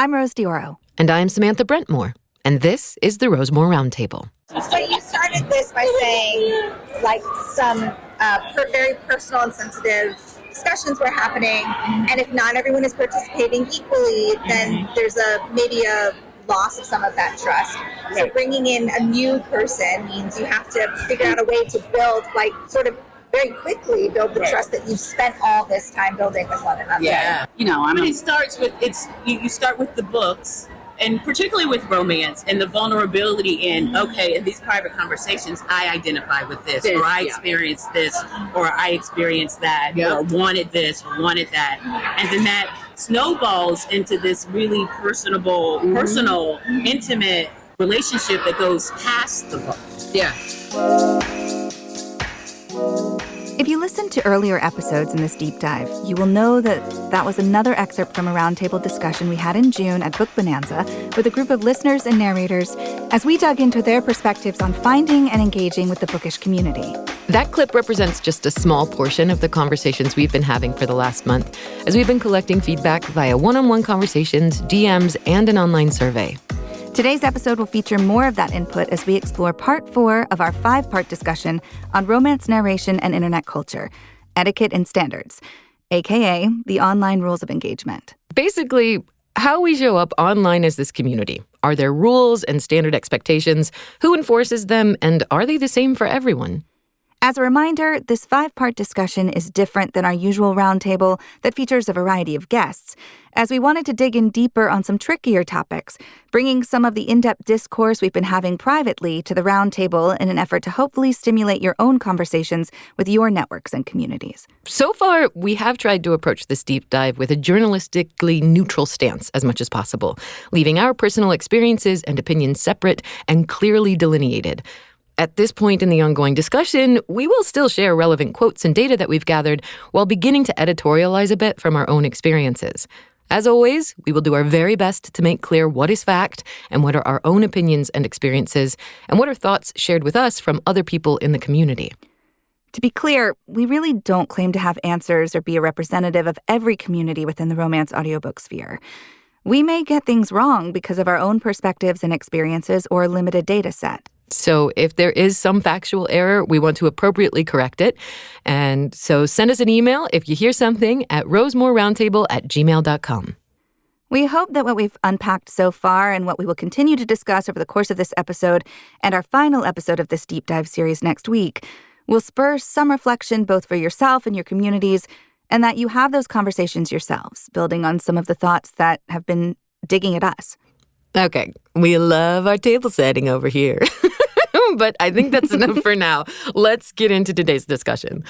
I'm Rose Dioro. And I'm Samantha Brentmore. And this is the Rosemoor Roundtable. So you started this by saying, like, some very personal and sensitive discussions were happening, and if not everyone is participating equally, then there's maybe a loss of some of that trust. So bringing in a new person means you have to figure out a way to build, like, sort of very quickly build the trust that you've spent all this time building with one another. Yeah, it starts with you start with the books, and particularly with romance and the vulnerability in these private conversations, I identify with this, or I experienced this, or I experienced that, or wanted this, or wanted that, and then that snowballs into this really personal, intimate relationship that goes past the book. Yeah. If you listened to earlier episodes in this deep dive, you will know that was another excerpt from a roundtable discussion we had in June at Book Bonanza with a group of listeners and narrators as we dug into their perspectives on finding and engaging with the bookish community. That clip represents just a small portion of the conversations we've been having for the last month, as we've been collecting feedback via one-on-one conversations, DMs, and an online survey. Today's episode will feature more of that input as we explore part 4 of our 5-part discussion on romance narration and internet culture, etiquette and standards, aka the online rules of engagement. Basically, how we show up online as this community. Are there rules and standard expectations? Who enforces them? And are they the same for everyone? As a reminder, this 5-part discussion is different than our usual roundtable that features a variety of guests, as we wanted to dig in deeper on some trickier topics, bringing some of the in-depth discourse we've been having privately to the roundtable in an effort to hopefully stimulate your own conversations with your networks and communities. So far, we have tried to approach this deep dive with a journalistically neutral stance as much as possible, leaving our personal experiences and opinions separate and clearly delineated. At this point in the ongoing discussion, we will still share relevant quotes and data that we've gathered while beginning to editorialize a bit from our own experiences. As always, we will do our very best to make clear what is fact and what are our own opinions and experiences, and what are thoughts shared with us from other people in the community. To be clear, we really don't claim to have answers or be a representative of every community within the romance audiobook sphere. We may get things wrong because of our own perspectives and experiences or limited data set. So if there is some factual error, we want to appropriately correct it. And so send us an email if you hear something at rosemoorroundtable@gmail.com. We hope that what we've unpacked so far and what we will continue to discuss over the course of this episode and our final episode of this deep dive series next week will spur some reflection both for yourself and your communities, and that you have those conversations yourselves, building on some of the thoughts that have been digging at us. Okay, we love our table setting over here. But I think that's enough for now. Let's get into today's discussion.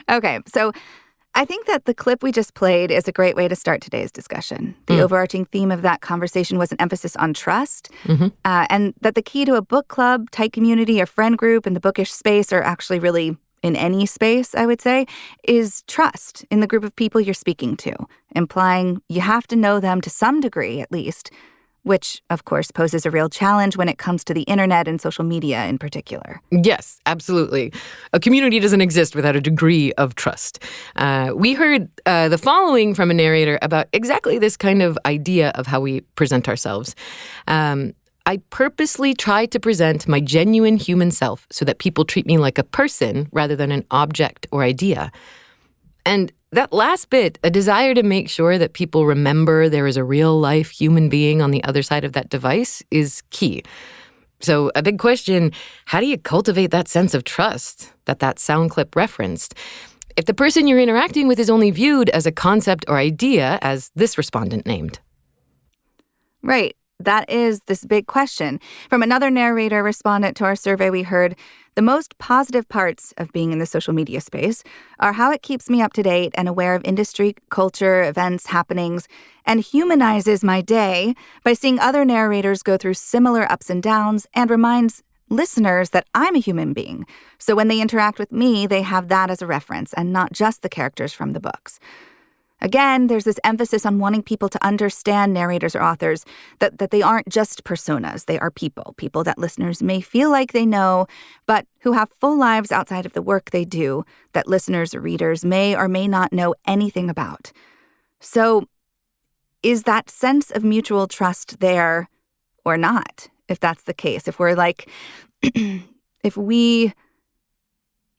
Okay, so I think that the clip we just played is a great way to start today's discussion. The overarching theme of that conversation was an emphasis on trust, and that the key to a book club, tight community, or friend group in the bookish space, or actually really in any space, I would say, is trust in the group of people you're speaking to, implying you have to know them to some degree, at least, which, of course, poses a real challenge when it comes to the internet and social media in particular. Yes, absolutely. A community doesn't exist without a degree of trust. We heard the following from a narrator about exactly this kind of idea of how we present ourselves. I purposely try to present my genuine human self so that people treat me like a person rather than an object or idea. And that last bit, a desire to make sure that people remember there is a real-life human being on the other side of that device, is key. So a big question, how do you cultivate that sense of trust that sound clip referenced? If the person you're interacting with is only viewed as a concept or idea, as this respondent named. Right. That is this big question. From another narrator respondent to our survey, we heard, the most positive parts of being in the social media space are how it keeps me up to date and aware of industry, culture, events, happenings, and humanizes my day by seeing other narrators go through similar ups and downs, and reminds listeners that I'm a human being. So when they interact with me, they have that as a reference and not just the characters from the books. Again, there's this emphasis on wanting people to understand narrators or authors, that they aren't just personas. They are people that listeners may feel like they know, but who have full lives outside of the work they do that listeners or readers may or may not know anything about. So is that sense of mutual trust there or not? If that's the case, if we're like, if we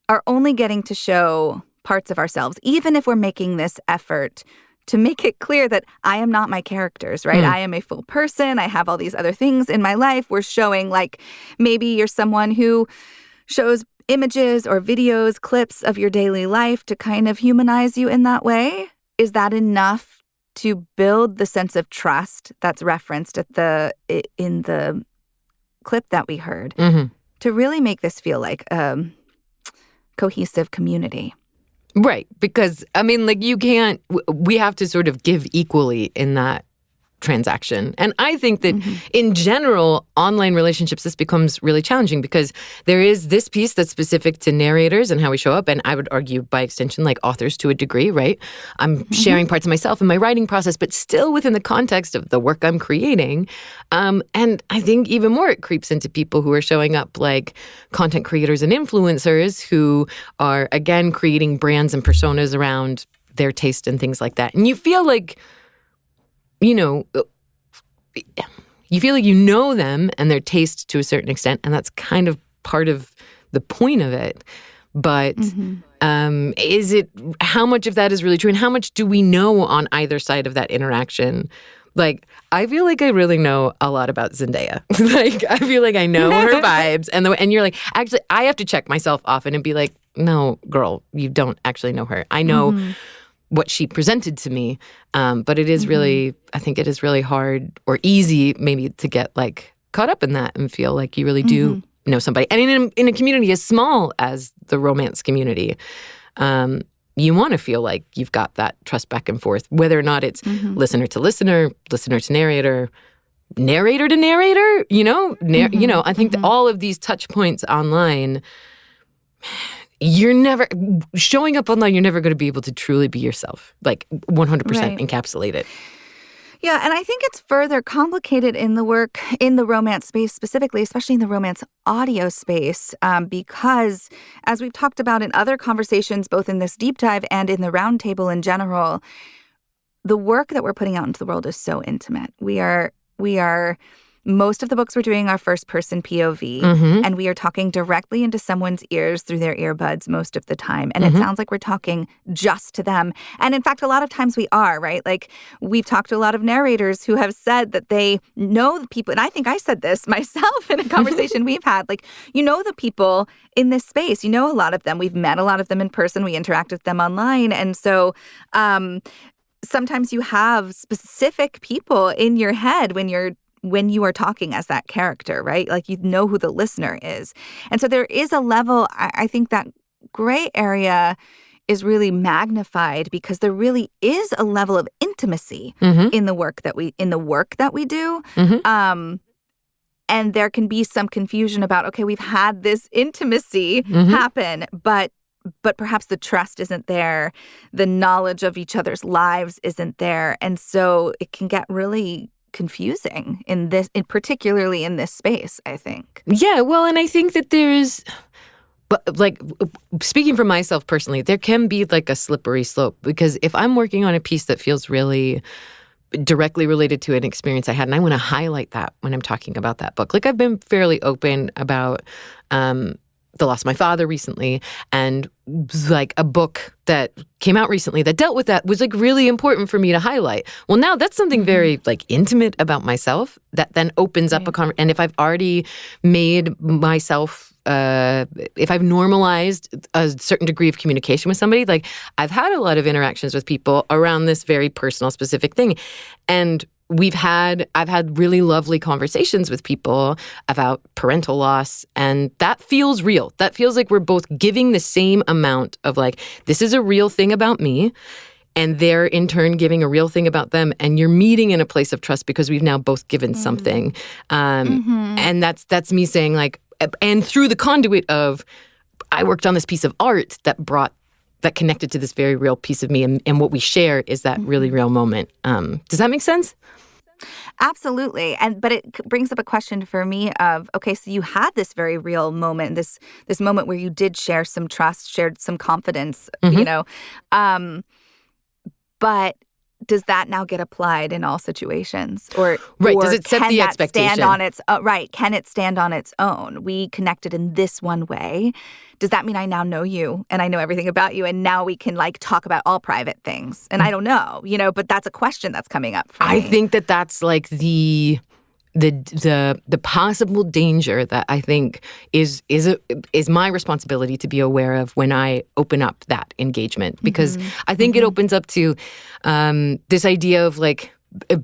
are only getting to show parts of ourselves, even if we're making this effort to make it clear that I am not my characters, right? I am a full person. I have all these other things in my life. We're showing, like, maybe you're someone who shows images or videos, clips of your daily life to kind of humanize you in that way. Is that enough to build the sense of trust that's referenced in the clip that we heard, to really make this feel like a cohesive community? Right. Because, I mean, like, we have to sort of give equally in that transaction. And I think that in general, online relationships, this becomes really challenging because there is this piece that's specific to narrators and how we show up. And I would argue by extension, like authors to a degree, right? I'm sharing parts of myself in my writing process, but still within the context of the work I'm creating. And I think even more it creeps into people who are showing up like content creators and influencers who are, again, creating brands and personas around their taste and things like that. And you feel like, you know them and their taste to a certain extent, and that's kind of part of the point of it. But is it, how much of that is really true, and how much do we know on either side of that interaction? Like, I feel like I really know a lot about Zendaya. Like, I feel like I know her vibes, and you're like, actually, I have to check myself often and be like, no, girl, you don't actually know her. I know what she presented to me. But it is really, I think it is really hard or easy maybe to get like caught up in that and feel like you really do know somebody. And in a community as small as the romance community, you want to feel like you've got that trust back and forth, whether or not it's listener to listener, listener to narrator, narrator to narrator, you know? I think that all of these touch points online, you're never showing up online. You're never going to be able to truly be yourself, like 100% encapsulate it. Yeah, and I think it's further complicated in the work in the romance space specifically, especially in the romance audio space, because as we've talked about in other conversations, both in this deep dive and in the roundtable in general, the work that we're putting out into the world is so intimate. We are. Most of the books we're doing are first-person POV, and we are talking directly into someone's ears through their earbuds most of the time. And it sounds like we're talking just to them. And in fact, a lot of times we are, right? Like, we've talked to a lot of narrators who have said that they know the people. And I think I said this myself in a conversation we've had. Like, you know the people in this space. You know a lot of them. We've met a lot of them in person. We interact with them online. And so sometimes you have specific people in your head when you are talking as that character, right? Like, you know who the listener is. And so there is a level, I think that gray area is really magnified because there really is a level of intimacy in the work that we do. And there can be some confusion about, okay, we've had this intimacy happen, but perhaps the trust isn't there. The knowledge of each other's lives isn't there. And so it can get really confusing particularly in this space, I think. Yeah, well, and I think that there's, like, speaking for myself personally, there can be like a slippery slope, because if I'm working on a piece that feels really directly related to an experience I had, and I want to highlight that when I'm talking about that book. Like, I've been fairly open about the loss of my father recently, and like a book that came out recently that dealt with that was like really important for me to highlight. Well, now that's something very like intimate about myself that then opens up a conversation. And if I've already made myself, if I've normalized a certain degree of communication with somebody, like, I've had a lot of interactions with people around this very personal, specific thing. And I've had really lovely conversations with people about parental loss, and that feels real. That feels like we're both giving the same amount of like, this is a real thing about me, and they're in turn giving a real thing about them, and you're meeting in a place of trust because we've now both given something. And that's me saying, like, and through the conduit of, I worked on this piece of art that connected to this very real piece of me, and what we share is that really real moment. Does that make sense? Absolutely. But it brings up a question for me of, okay, so you had this very real moment, this moment where you did share some trust, shared some confidence, you know, but does that now get applied in all situations? Or does it set can the that expectation? stand on its can it stand on its own? We connected in this one way. Does that mean I now know you and I know everything about you and now we can like talk about all private things? And I don't know, but that's a question that's coming up for me. I think that that's like the possible danger that I think is my responsibility to be aware of when I open up that engagement, because I think it opens up to this idea of like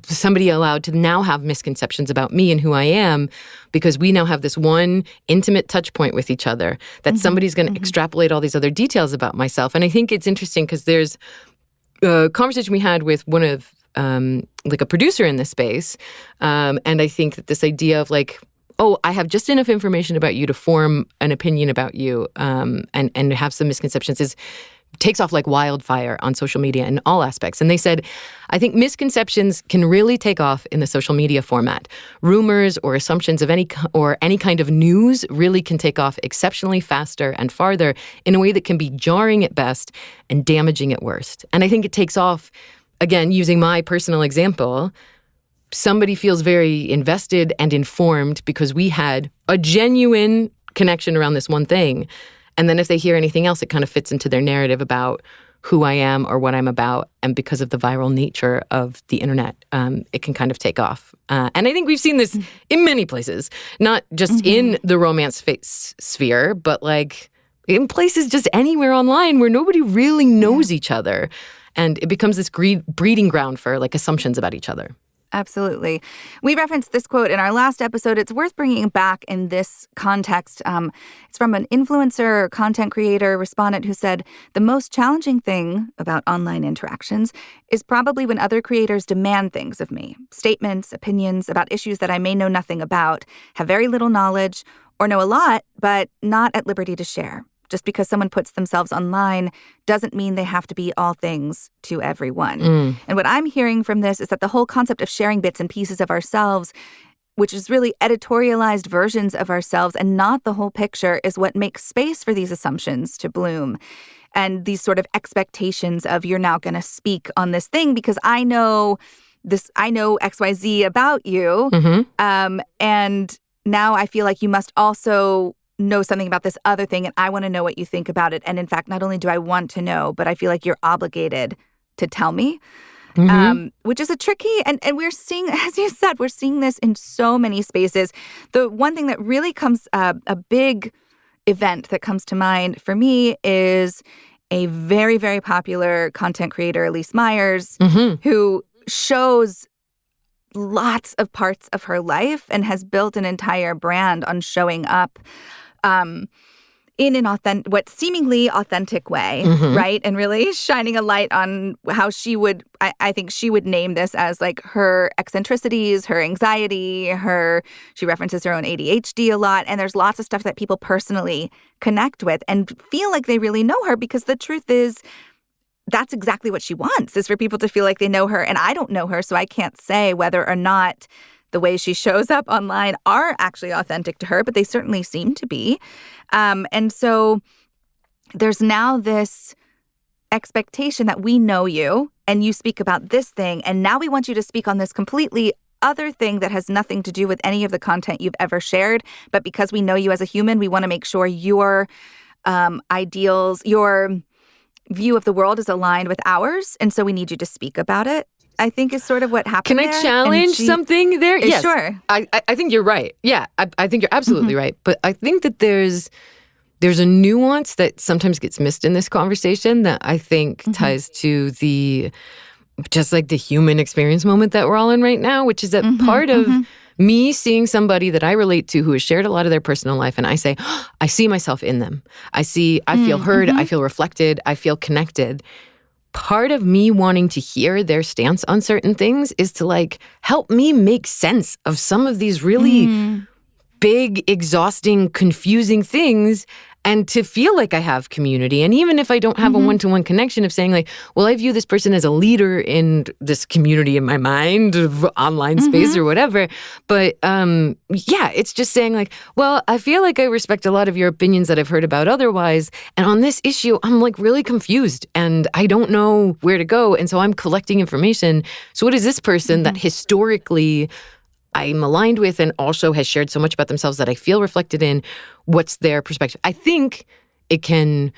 somebody allowed to now have misconceptions about me and who I am, because we now have this one intimate touch point with each other that somebody's going to extrapolate all these other details about myself. And I think it's interesting because there's a conversation we had with one of like a producer in this space. And I think that this idea of like, oh, I have just enough information about you to form an opinion about you and have some misconceptions takes off like wildfire on social media in all aspects. And they said, I think misconceptions can really take off in the social media format. Rumors or assumptions of any kind of news really can take off exceptionally faster and farther in a way that can be jarring at best and damaging at worst. And I think it takes off, again, using my personal example, somebody feels very invested and informed because we had a genuine connection around this one thing. And then if they hear anything else, it kind of fits into their narrative about who I am or what I'm about. And because of the viral nature of the internet, it can kind of take off. And I think we've seen this in many places, not just in the romance sphere, but like in places just anywhere online where nobody really knows each other. And it becomes this breeding ground for like assumptions about each other. Absolutely. We referenced this quote in our last episode. It's worth bringing back in this context. It's from an influencer or content creator respondent who said, the most challenging thing about online interactions is probably when other creators demand things of me. Statements, opinions about issues that I may know nothing about, have very little knowledge, or know a lot, but not at liberty to share. Just because someone puts themselves online doesn't mean they have to be all things to everyone. And what I'm hearing from this is that the whole concept of sharing bits and pieces of ourselves, which is really editorialized versions of ourselves and not the whole picture, is what makes space for these assumptions to bloom. And these sort of expectations of you're now going to speak on this thing because I know XYZ about you. And now I feel like you must also know something about this other thing, and I want to know what you think about it. And in fact, not only do I want to know, but I feel like you're obligated to tell me, which is a tricky, and we're seeing, as you said, we're seeing this in so many spaces. The one thing that really comes, a big event that comes to mind for me is a very, very popular content creator, Elise Myers, who shows lots of parts of her life and has built an entire brand on showing up in an what seemingly authentic way, right? And really shining a light on how she would, I think she would name this as like her eccentricities, her anxiety, she references her own ADHD a lot. And there's lots of stuff that people personally connect with and feel like they really know her, because the truth is that's exactly what she wants, is for people to feel like they know her. And I don't know her, so I can't say whether or not the way she shows up online are actually authentic to her, but they certainly seem to be. And so there's now this expectation that we know you and you speak about this thing, and now we want you to speak on this completely other thing that has nothing to do with any of the content you've ever shared. But because we know you as a human, we want to make sure your ideals, your view of the world is aligned with ours. And so we need you to speak about it, I think is sort of what happened. Can I challenge something there? Yes. Sure. I think you're right. Yeah, I think you're absolutely right. But I think that there's a nuance that sometimes gets missed in this conversation that I think ties to just like the human experience moment that we're all in right now, which is that part of me seeing somebody that I relate to who has shared a lot of their personal life, and I say, oh, I see myself in them. I feel heard, I feel reflected, I feel connected. Part of me wanting to hear their stance on certain things is to like help me make sense of some of these really big, exhausting, confusing things. and to feel like I have community. And even if I don't have a one-to-one connection, of saying like, well, I view this person as a leader in this community in my mind, of online space or whatever. But it's just saying like, well, I feel like I respect a lot of your opinions that I've heard about otherwise. And on this issue, I'm like really confused and I don't know where to go. And so I'm collecting information. So what is this person that historically I'm aligned with and also has shared so much about themselves that I feel reflected in? What's their perspective? I think it can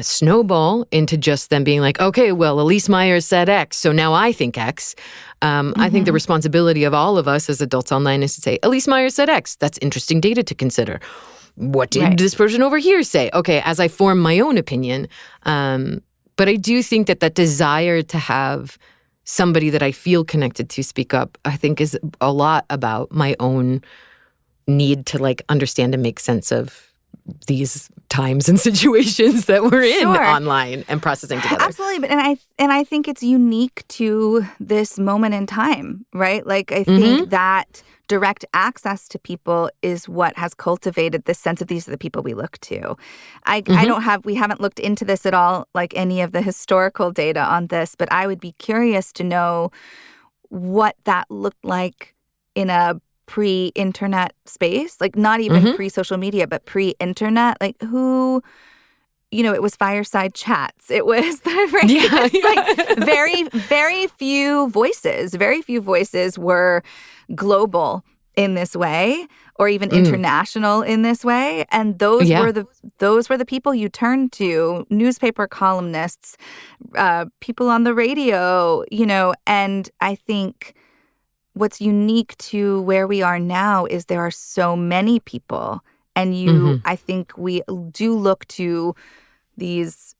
snowball into just them being like, okay, well, Elise Myers said X, so now I think X. I think the responsibility of all of us as adults online is to say, Elise Myers said X. That's interesting data to consider. What did this person over here say? Okay, as I form my own opinion. But I do think that desire to have somebody that I feel connected to speak up, I think is a lot about my own need to like understand and make sense of these times and situations that we're in online and processing together. Absolutely. But and I think it's unique to this moment in time, right? Like I think that direct access to people is what has cultivated this sense of these are the people we look to. We haven't looked into this at all, like any of the historical data on this, but I would be curious to know what that looked like in a pre-internet space, like not even pre-social media, but pre-internet, like who, it was fireside chats. It was like very, very few voices were global in this way or even international in this way. And those were the people you turned to, newspaper columnists, people on the radio, and I think what's unique to where we are now is there are so many people, and I think we do look to these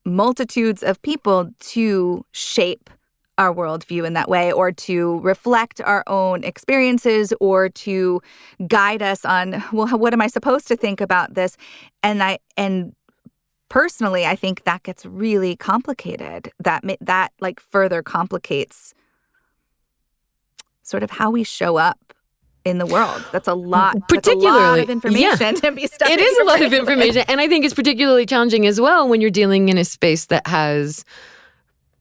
multitudes of people to shape our worldview in that way, or to reflect our own experiences, or to guide us on, well, what am I supposed to think about this? And personally, I think that gets really complicated. That like further complicates sort of how we show up in the world. That's a lot. Particularly, that's a lot of information to be stuck. It is a lot of information. And I think it's particularly challenging as well when you're dealing in a space that has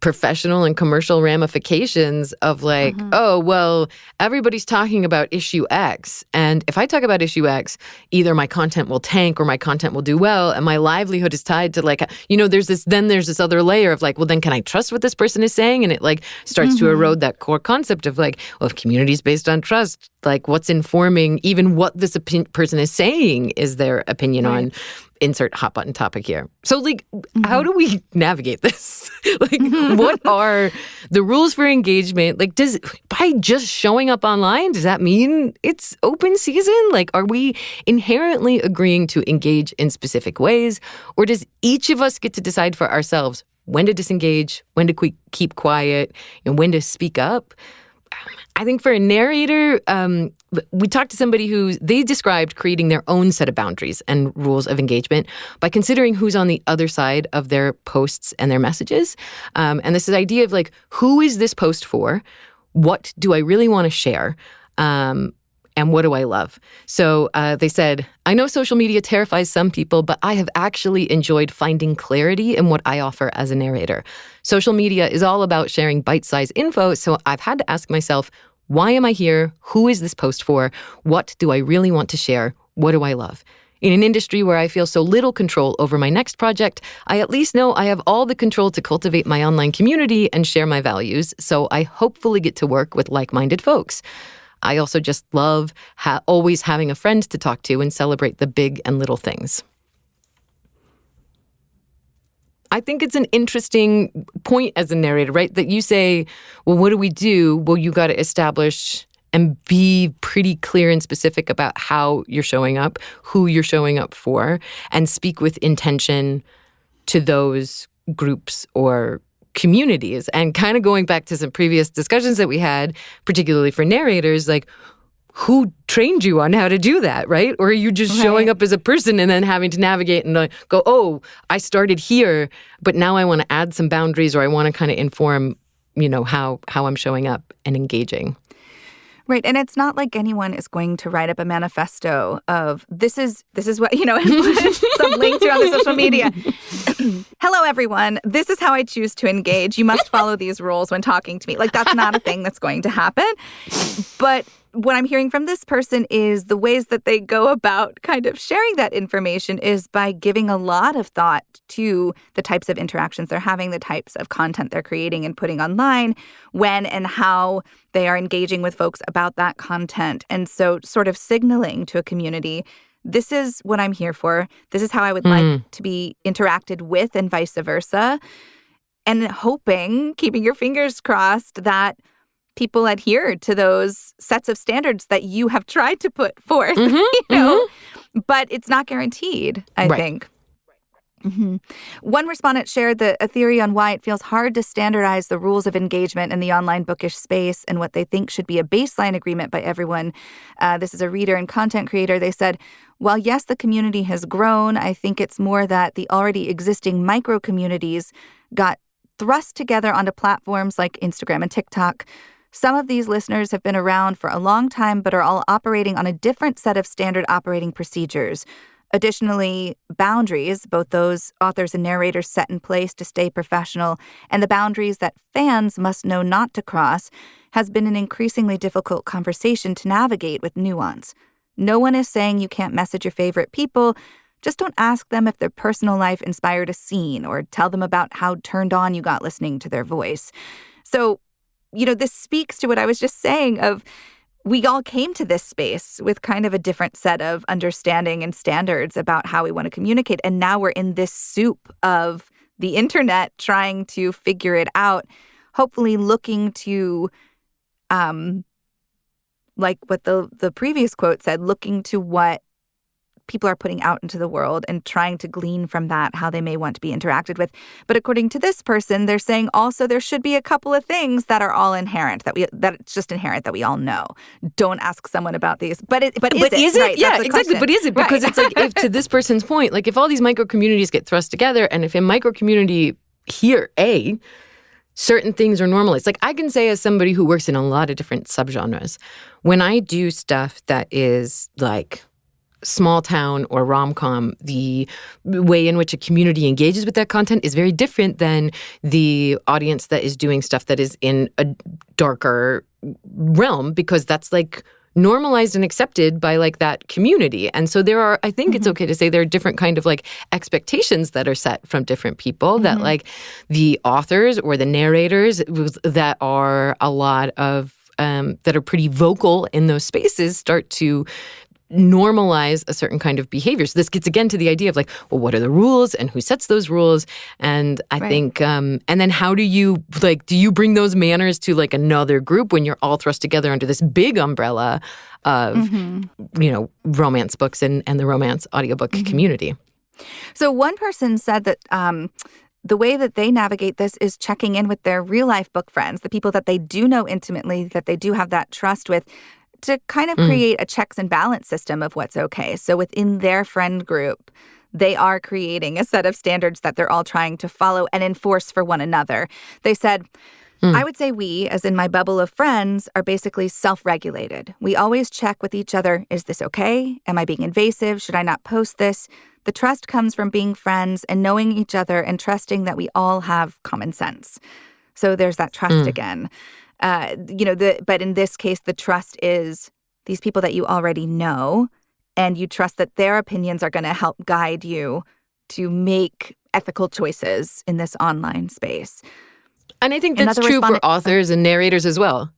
professional and commercial ramifications of like, oh, well, everybody's talking about issue X. And if I talk about issue X, either my content will tank or my content will do well. And my livelihood is tied to like, there's this other layer of like, well, then can I trust what this person is saying? And it like starts to erode that core concept of like, well, if community is based on trust, like what's informing even what this person is saying is their opinion on insert hot button topic here. So like, how do we navigate this? Like, what are the rules for engagement? Like, by just showing up online, does that mean it's open season? Like, are we inherently agreeing to engage in specific ways? Or does each of us get to decide for ourselves when to disengage, when to keep quiet, and when to speak up? I think for a narrator, we talked to somebody they described creating their own set of boundaries and rules of engagement by considering who's on the other side of their posts and their messages. And this idea of like, who is this post for? What do I really want to share? And what do I love? So they said, I know social media terrifies some people, but I have actually enjoyed finding clarity in what I offer as a narrator. Social media is all about sharing bite-sized info, so I've had to ask myself, why am I here? Who is this post for? What do I really want to share? What do I love? In an industry where I feel so little control over my next project, I at least know I have all the control to cultivate my online community and share my values, so I hopefully get to work with like-minded folks. I also just love always having a friend to talk to and celebrate the big and little things. I think it's an interesting point as a narrator, right? That you say, well, what do we do? Well, you got to establish and be pretty clear and specific about how you're showing up, who you're showing up for, and speak with intention to those groups or communities. And kind of going back to some previous discussions that we had, particularly for narrators, like, who trained you on how to do that, right? Or are you just showing up as a person and then having to navigate and go, oh, I started here, but now I want to add some boundaries, or I want to kind of inform, how I'm showing up and engaging. Right. And it's not like anyone is going to write up a manifesto of this is what, and put some link to on the social media. Hello, everyone. This is how I choose to engage. You must follow these rules when talking to me. Like, that's not a thing that's going to happen. But what I'm hearing from this person is the ways that they go about kind of sharing that information is by giving a lot of thought to the types of interactions they're having, the types of content they're creating and putting online, when and how they are engaging with folks about that content. And so sort of signaling to a community, this is what I'm here for. This is how I would like to be interacted with and vice versa. And hoping, keeping your fingers crossed that people adhere to those sets of standards that you have tried to put forth, but it's not guaranteed, I think. Mm-hmm. One respondent shared a theory on why it feels hard to standardize the rules of engagement in the online bookish space and what they think should be a baseline agreement by everyone. This is a reader and content creator. They said, while yes, the community has grown, I think it's more that the already existing micro communities got thrust together onto platforms like Instagram and TikTok. Some of these listeners have been around for a long time, but are all operating on a different set of standard operating procedures. Additionally, boundaries, both those authors and narrators set in place to stay professional, and the boundaries that fans must know not to cross, has been an increasingly difficult conversation to navigate with nuance. No one is saying you can't message your favorite people. Just don't ask them if their personal life inspired a scene, or tell them about how turned on you got listening to their voice. So, this speaks to what I was just saying of we all came to this space with kind of a different set of understanding and standards about how we want to communicate. And now we're in this soup of the internet trying to figure it out, hopefully looking to, like what the previous quote said, looking to what people are putting out into the world and trying to glean from that how they may want to be interacted with. But according to this person, they're saying also there should be a couple of things that are all inherent, that it's just inherent that we all know. Don't ask someone about these. But is it? Right, yeah, exactly. Question. But is it? Because it's like, if to this person's point, like if all these micro communities get thrust together, and if in micro community here, certain things are normalized. Like I can say, as somebody who works in a lot of different subgenres, when I do stuff that is like small town or rom-com, the way in which a community engages with that content is very different than the audience that is doing stuff that is in a darker realm, because that's like normalized and accepted by like that community. And so there are, I think it's okay to say there are different kind of like expectations that are set from different people, that like the authors or the narrators that are a lot of that are pretty vocal in those spaces start to normalize a certain kind of behavior. So this gets again to the idea of like, well, what are the rules and who sets those rules? And I think, and then how do you bring those manners to like another group when you're all thrust together under this big umbrella of, romance books and the romance audiobook community? So one person said that the way that they navigate this is checking in with their real life book friends, the people that they do know intimately, that they do have that trust with, to kind of create a checks and balance system of what's okay. So within their friend group, they are creating a set of standards that they're all trying to follow and enforce for one another. They said, I would say we, as in my bubble of friends, are basically self-regulated. We always check with each other, is this okay? Am I being invasive? Should I not post this? The trust comes from being friends and knowing each other and trusting that we all have common sense. So there's that trust again. But in this case, the trust is these people that you already know, and you trust that their opinions are going to help guide you to make ethical choices in this online space. And I think that's true for authors and narrators as well,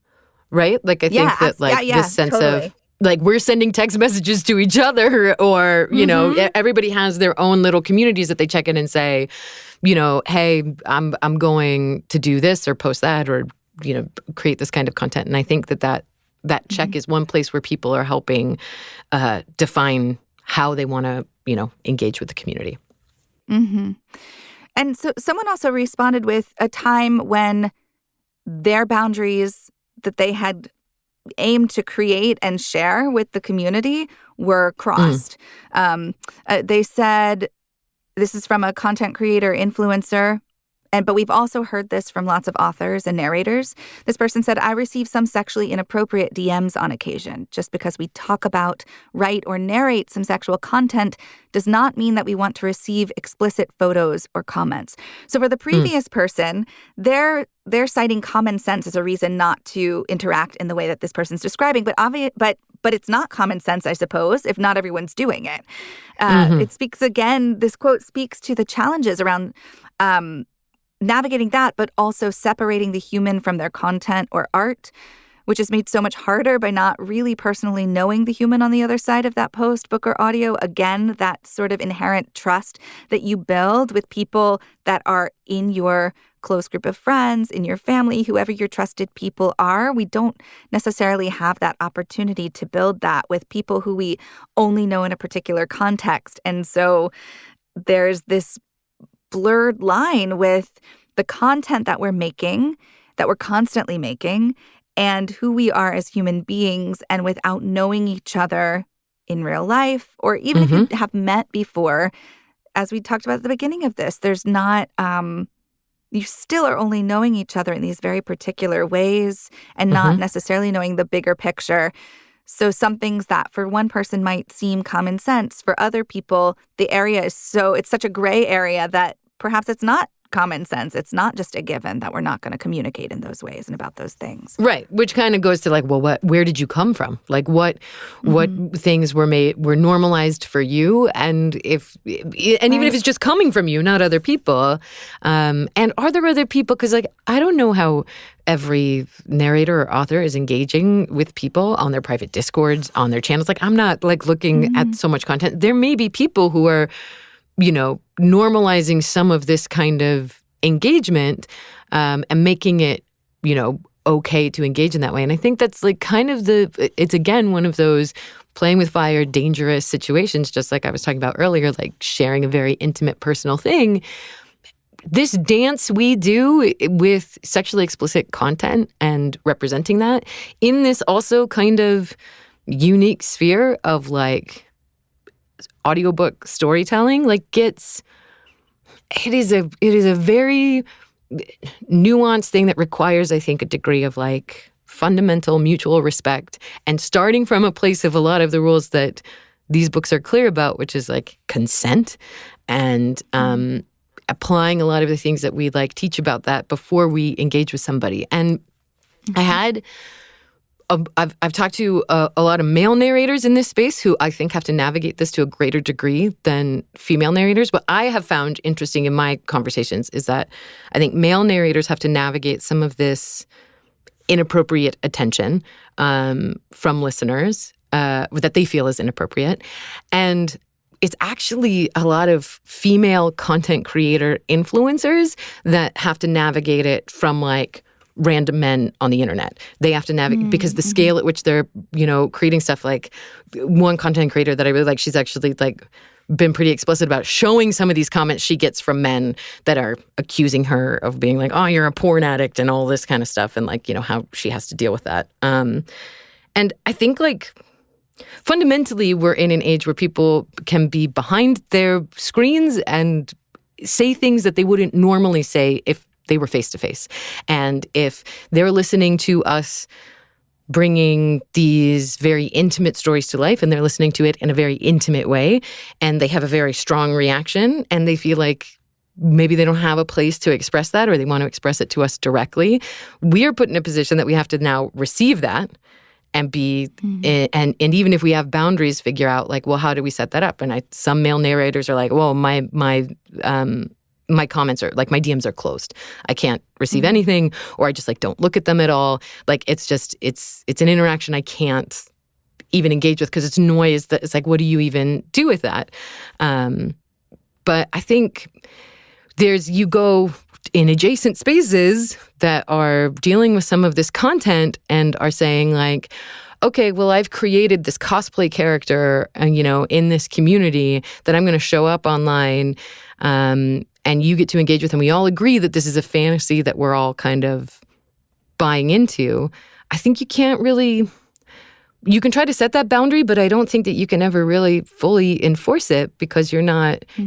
right? Like I think that this sense of like we're sending text messages to each other, or everybody has their own little communities that they check in and say, hey, I'm going to do this or post that or create this kind of content. And I think that check is one place where people are helping define how they want to, engage with the community. Mm-hmm. And so someone also responded with a time when their boundaries that they had aimed to create and share with the community were crossed. They said, this is from a content creator influencer, But we've also heard this from lots of authors and narrators. This person said, I receive some sexually inappropriate DMs on occasion. Just because we talk about, write, or narrate some sexual content does not mean that we want to receive explicit photos or comments. So for the previous person, they're citing common sense as a reason not to interact in the way that this person's describing. But it's not common sense, I suppose, if not everyone's doing it. It speaks, again, this quote speaks to the challenges around navigating that, but also separating the human from their content or art, which is made so much harder by not really personally knowing the human on the other side of that post, book, or audio. Again, that sort of inherent trust that you build with people that are in your close group of friends, in your family, whoever your trusted people are. We don't necessarily have that opportunity to build that with people who we only know in a particular context. And so there's this blurred line with the content that we're making, that we're constantly making, and who we are as human beings. And without knowing each other in real life, or even if you have met before, as we talked about at the beginning of this, there's not, you still are only knowing each other in these very particular ways and not necessarily knowing the bigger picture. So some things that for one person might seem common sense, for other people, the area is it's such a gray area that perhaps it's not common sense. It's not just a given that we're not going to communicate in those ways and about those things. Right, which kind of goes to like, well, where did you come from? Like, what things were normalized for you, and even if it's just coming from you, not other people. And are there other people? Because like, I don't know how every narrator or author is engaging with people on their private Discords, on their channels. Like, I'm not like looking at so much content. There may be people who are, normalizing some of this kind of engagement and making it, okay to engage in that way. And I think that's like kind of it's again one of those playing with fire, dangerous situations, just like I was talking about earlier, like sharing a very intimate personal thing. This dance we do with sexually explicit content and representing that in this also kind of unique sphere of like audiobook storytelling, like it is a very nuanced thing that requires, I think, a degree of like fundamental mutual respect, and starting from a place of a lot of the rules that these books are clear about, which is like consent and applying a lot of the things that we like teach about that before we engage with somebody. And I've talked to a lot of male narrators in this space who I think have to navigate this to a greater degree than female narrators. What I have found interesting in my conversations is that I think male narrators have to navigate some of this inappropriate attention from listeners that they feel is inappropriate. And it's actually a lot of female content creator influencers that have to navigate it from like random men on the internet. They have to navigate because the scale at which they're, creating stuff, like one content creator that I really like, she's actually like been pretty explicit about showing some of these comments she gets from men that are accusing her of being like, oh, you're a porn addict and all this kind of stuff, and like, how she has to deal with that. And I think like fundamentally we're in an age where people can be behind their screens and say things that they wouldn't normally say if they were face-to-face. And if they're listening to us bringing these very intimate stories to life, and they're listening to it in a very intimate way, and they have a very strong reaction, and they feel like maybe they don't have a place to express that, or they want to express it to us directly, we are put in a position that we have to now receive that and be, and even if we have boundaries, figure out like, well, how do we set that up? And some male narrators are like, well, my comments are like, my DMs are closed. I can't receive anything, or I just like don't look at them at all. Like it's an interaction I can't even engage with because it's noise that it's like, what do you even do with that? But I think you go in adjacent spaces that are dealing with some of this content and are saying like, okay, well, I've created this cosplay character, in this community that I'm going to show up online, and you get to engage with, and we all agree that this is a fantasy that we're all kind of buying into. I think you can't really you can try to set that boundary, but I don't think that you can ever really fully enforce it because you're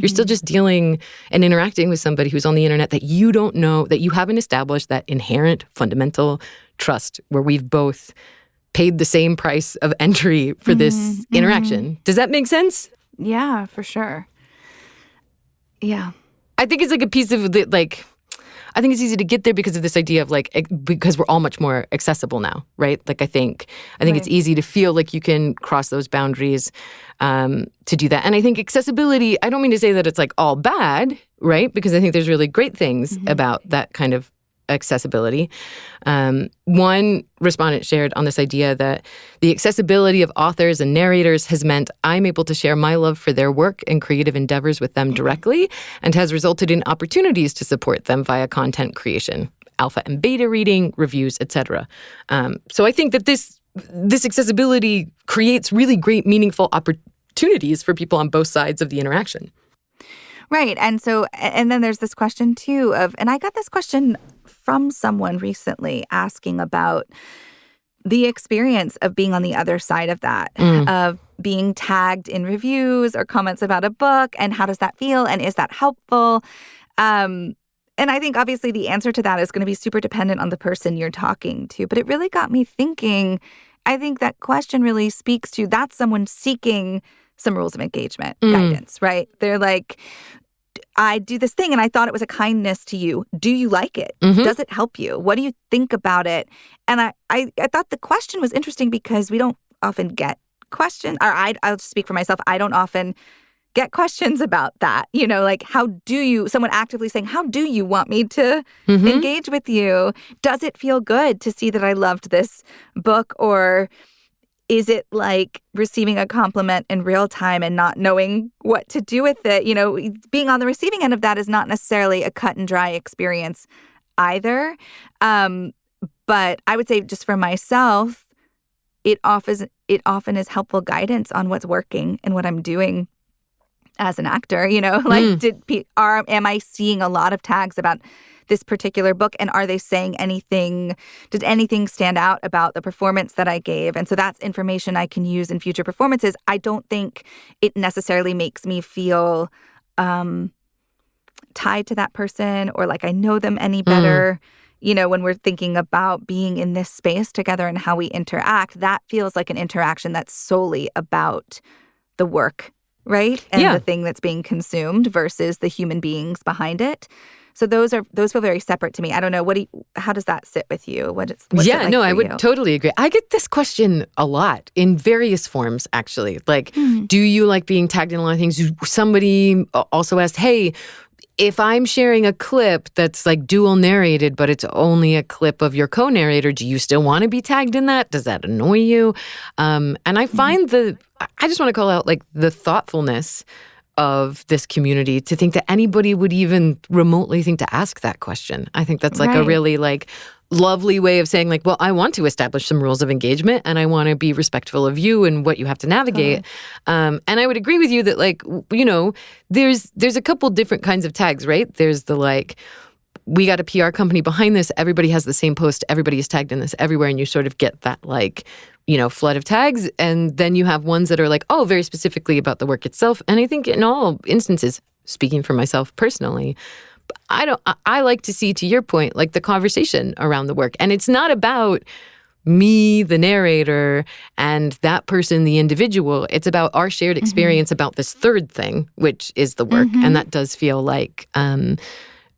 still just dealing and interacting with somebody who's on the internet that you don't know, that you haven't established that inherent fundamental trust where we've both paid the same price of entry for this interaction. Does that make sense? Yeah, for sure. Yeah. I think it's like a piece of the, like, I think it's easy to get there because of this idea of like, because we're all much more accessible now, right? Like I think it's easy to feel like you can cross those boundaries to do that. And I think accessibility, I don't mean to say that it's like all bad, right? Because I think there's really great things about that kind of accessibility. One respondent shared on this idea that the accessibility of authors and narrators has meant I'm able to share my love for their work and creative endeavors with them directly and has resulted in opportunities to support them via content creation, alpha and beta reading, reviews, etc. So I think that this accessibility creates really great, meaningful opportunities for people on both sides of the interaction. Right. And then there's this question too and I got this question from someone recently asking about the experience of being on the other side of that, of being tagged in reviews or comments about a book, and how does that feel, and is that helpful? And I think obviously the answer to that is going to be super dependent on the person you're talking to, but it really got me thinking. I think that question really speaks to that's someone seeking some rules of engagement guidance, right? They're like, I do this thing and I thought it was a kindness to you. Do you like it? Does it help you? What do you think about it? And I thought the question was interesting because we don't often get questions, or I'll just speak for myself. I don't often get questions about that. You know, like someone actively saying, how do you want me to engage with you? Does it feel good to see that I loved this book? Or is it like receiving a compliment in real time and not knowing what to do with it? You know, being on the receiving end of that is not necessarily a cut and dry experience either. But I would say just for myself, it often is helpful guidance on what's working and what I'm doing as an actor. You know, like am I seeing a lot of tags about this particular book, and are they saying anything? Did anything stand out about the performance that I gave? And so that's information I can use in future performances. I don't think it necessarily makes me feel tied to that person or like I know them any better. You know, when we're thinking about being in this space together and how we interact, that feels like an interaction that's solely about the work, right? And the thing that's being consumed versus the human beings behind it. So those feel very separate to me. I don't know. How does that sit with you? What's it like I for would you? totally agree. I get this question a lot in various forms, actually. Like, do you like being tagged in a lot of things? Somebody also asked, hey, if I'm sharing a clip that's like dual narrated, but it's only a clip of your co-narrator, do you still want to be tagged in that? Does that annoy you? And I find I just want to call out like the thoughtfulness of this community to think that anybody would even remotely think to ask that question. I think that's like a really like lovely way of saying like, well, I want to establish some rules of engagement and I want to be respectful of you and what you have to navigate. And I would agree with you that like, you know, there's a couple different kinds of tags, right? There's the like, we got a PR company behind this. Everybody has the same post. Everybody is tagged in this everywhere. And you sort of get that like, you know, flood of tags. And then you have ones that are like, oh, very specifically about the work itself. And I think in all instances, speaking for myself personally, I like to see, to your point, like the conversation around the work. And it's not about me, the narrator, and that person, the individual. It's about our shared experience about this third thing, which is the work. And that does feel like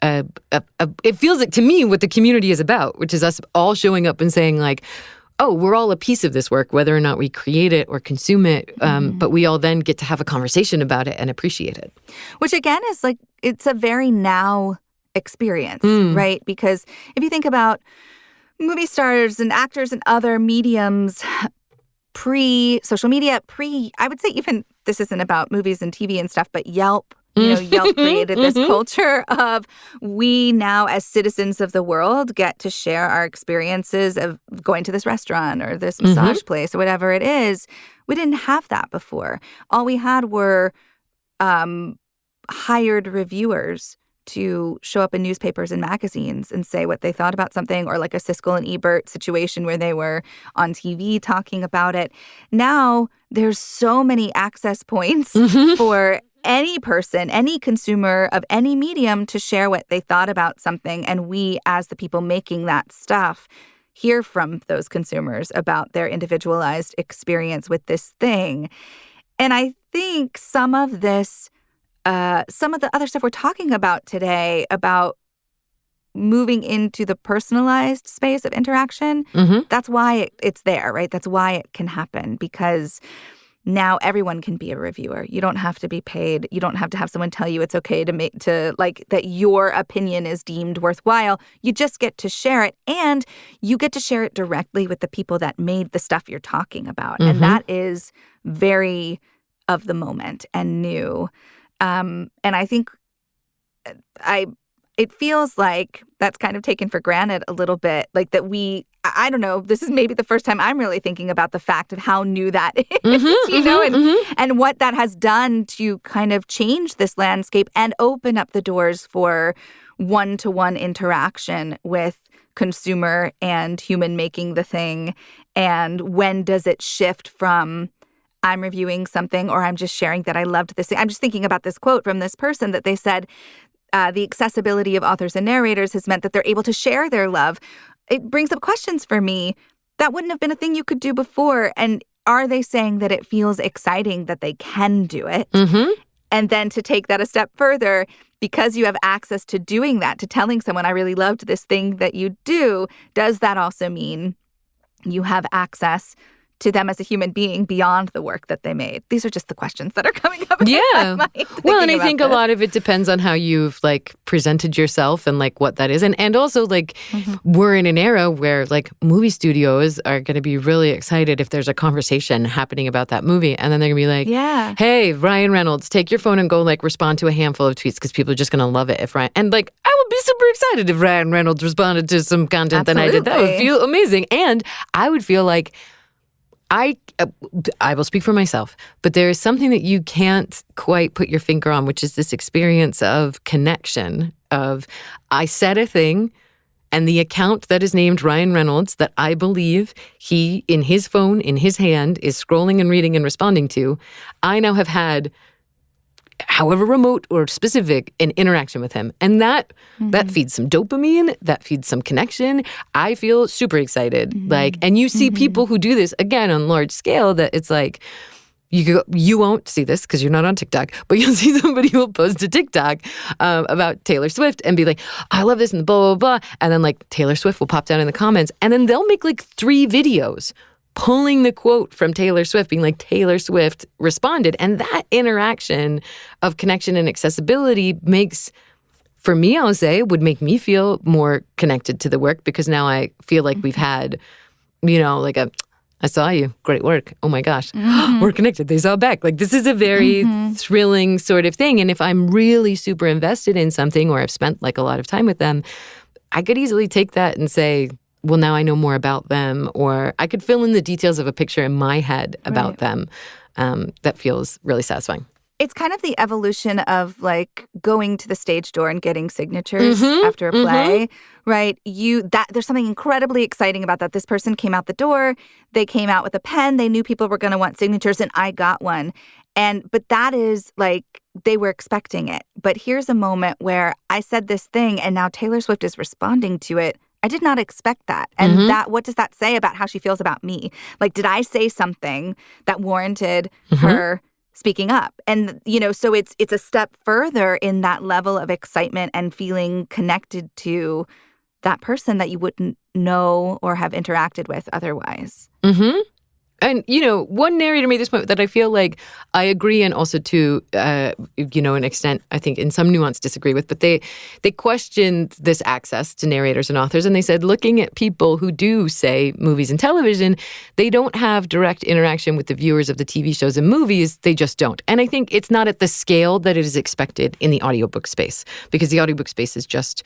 it feels like to me what the community is about, which is us all showing up and saying like, oh, we're all a piece of this work, whether or not we create it or consume it. But we all then get to have a conversation about it and appreciate it. Which again is like, it's a very now experience, right? Because if you think about movie stars and actors and other mediums pre-social media, I would say even this isn't about movies and TV and stuff, but Yelp. You know, Yelp created this culture of we now as citizens of the world get to share our experiences of going to this restaurant or this massage place or whatever it is. We didn't have that before. All we had were hired reviewers to show up in newspapers and magazines and say what they thought about something, or like a Siskel and Ebert situation where they were on TV talking about it. Now there's so many access points for any person, any consumer of any medium to share what they thought about something. And we, as the people making that stuff, hear from those consumers about their individualized experience with this thing. And I think some of this, some of the other stuff we're talking about today about moving into the personalized space of interaction, that's why it's there, right? That's why it can happen, because now everyone can be a reviewer. You don't have to be paid. You don't have to have someone tell you it's okay to like that your opinion is deemed worthwhile. You just get to share it, and you get to share it directly with the people that made the stuff you're talking about. And that is very of the moment and new. And I think it feels like that's kind of taken for granted a little bit, like that I don't know, this is maybe the first time I'm really thinking about the fact of how new that is, and what that has done to kind of change this landscape and open up the doors for one-to-one interaction with consumer and human making the thing. And when does it shift from I'm reviewing something or I'm just sharing that I loved this thing? I'm just thinking about this quote from this person that they said, the accessibility of authors and narrators has meant that they're able to share their love. It brings up questions for me. That wouldn't have been a thing you could do before. And are they saying that it feels exciting that they can do it? And then to take that a step further, because you have access to doing that, to telling someone, I really loved this thing that you do, does that also mean you have access to them as a human being beyond the work that they made? These are just the questions that are coming up. In my mind well, and I think a lot of it depends on how you've like presented yourself and like what that is. And also like we're in an era where like movie studios are going to be really excited if there's a conversation happening about that movie. And then they're going to be like, hey, Ryan Reynolds, take your phone and go like respond to a handful of tweets because people are just going to love it if Ryan. And like, I would be super excited if Ryan Reynolds responded to some content that I did. That would feel amazing. And I would feel like I will speak for myself, but there is something that you can't quite put your finger on, which is this experience of connection, of I said a thing and the account that is named Ryan Reynolds that I believe he, in his phone, in his hand, is scrolling and reading and responding to, I now have had, however remote or specific, an interaction with him. And that feeds some dopamine, that feeds some connection. I feel super excited. Like, and you see people who do this, again, on large scale, that it's like, you won't see this because you're not on TikTok, but you'll see somebody who will post a TikTok about Taylor Swift and be like, I love this and blah, blah, blah. And then like Taylor Swift will pop down in the comments and then they'll make like 3 videos pulling the quote from Taylor Swift, being like, Taylor Swift responded. And that interaction of connection and accessibility makes, for me, I'll say, would make me feel more connected to the work because now I feel like we've had, like I saw you, great work. Oh my gosh, we're connected. They saw back. Like this is a very thrilling sort of thing. And if I'm really super invested in something or I've spent like a lot of time with them, I could easily take that and say, well, now I know more about them, or I could fill in the details of a picture in my head about them. That feels really satisfying. It's kind of the evolution of like going to the stage door and getting signatures after a play, right? There's something incredibly exciting about that. This person came out the door, they came out with a pen, they knew people were going to want signatures, and I got one. But that is like, they were expecting it. But here's a moment where I said this thing and now Taylor Swift is responding to it. I did not expect that. And what does that say about how she feels about me? Like, did I say something that warranted her speaking up? And, so it's a step further in that level of excitement and feeling connected to that person that you wouldn't know or have interacted with otherwise. And, one narrator made this point that I feel like I agree and also to, an extent, I think in some nuance disagree with, but they questioned this access to narrators and authors. And they said, looking at people who do, say, movies and television, they don't have direct interaction with the viewers of the TV shows and movies. They just don't. And I think it's not at the scale that it is expected in the audiobook space, because the audiobook space is just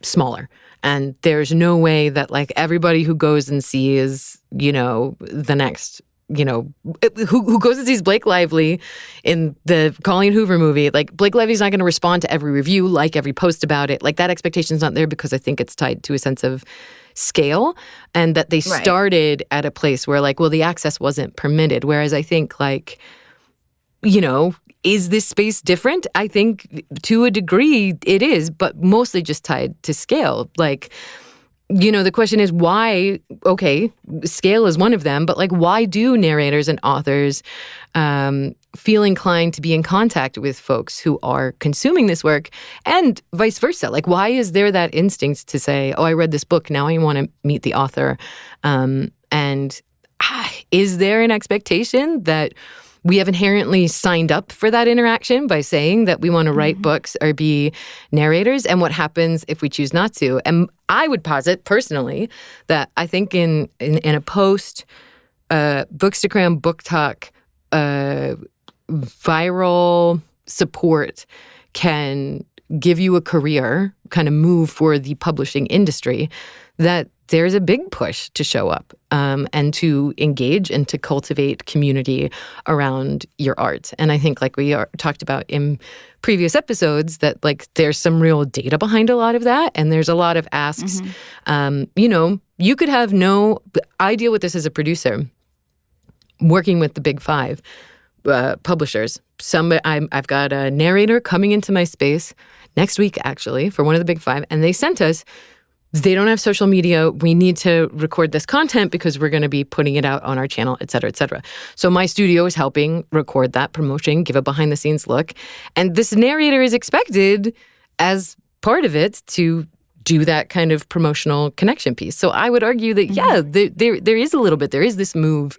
smaller. And there's no way that like everybody who goes and sees, the next who goes and sees Blake Lively in the Colleen Hoover movie. Like, Blake Lively's not going to respond to every review, like every post about it. Like, that expectation's not there because I think it's tied to a sense of scale, and that they started at a place where, like, well, the access wasn't permitted. Whereas I think, like, is this space different? I think to a degree it is, but mostly just tied to scale. Like, the question is why, okay, scale is one of them, but like, why do narrators and authors feel inclined to be in contact with folks who are consuming this work, and vice versa? Like, why is there that instinct to say, oh, I read this book, now I want to meet the author? Is there an expectation that we have inherently signed up for that interaction by saying that we want to write books or be narrators? And what happens if we choose not to? And I would posit personally that I think in a post Bookstagram Book Talk viral support can give you a career, kind of move for the publishing industry, that there's a big push to show up and to engage and to cultivate community around your art. And I think, like we talked about in previous episodes, that like there's some real data behind a lot of that, and there's a lot of asks. You could have I deal with this as a producer, working with the big five publishers. I've got a narrator coming into my space next week, actually, for one of the big five, and they sent us, they don't have social media. We need to record this content because we're going to be putting it out on our channel, et cetera, et cetera. So my studio is helping record that promotion, give a behind the scenes look. And this narrator is expected as part of it to do that kind of promotional connection piece. So I would argue that, there is a little bit, there is this move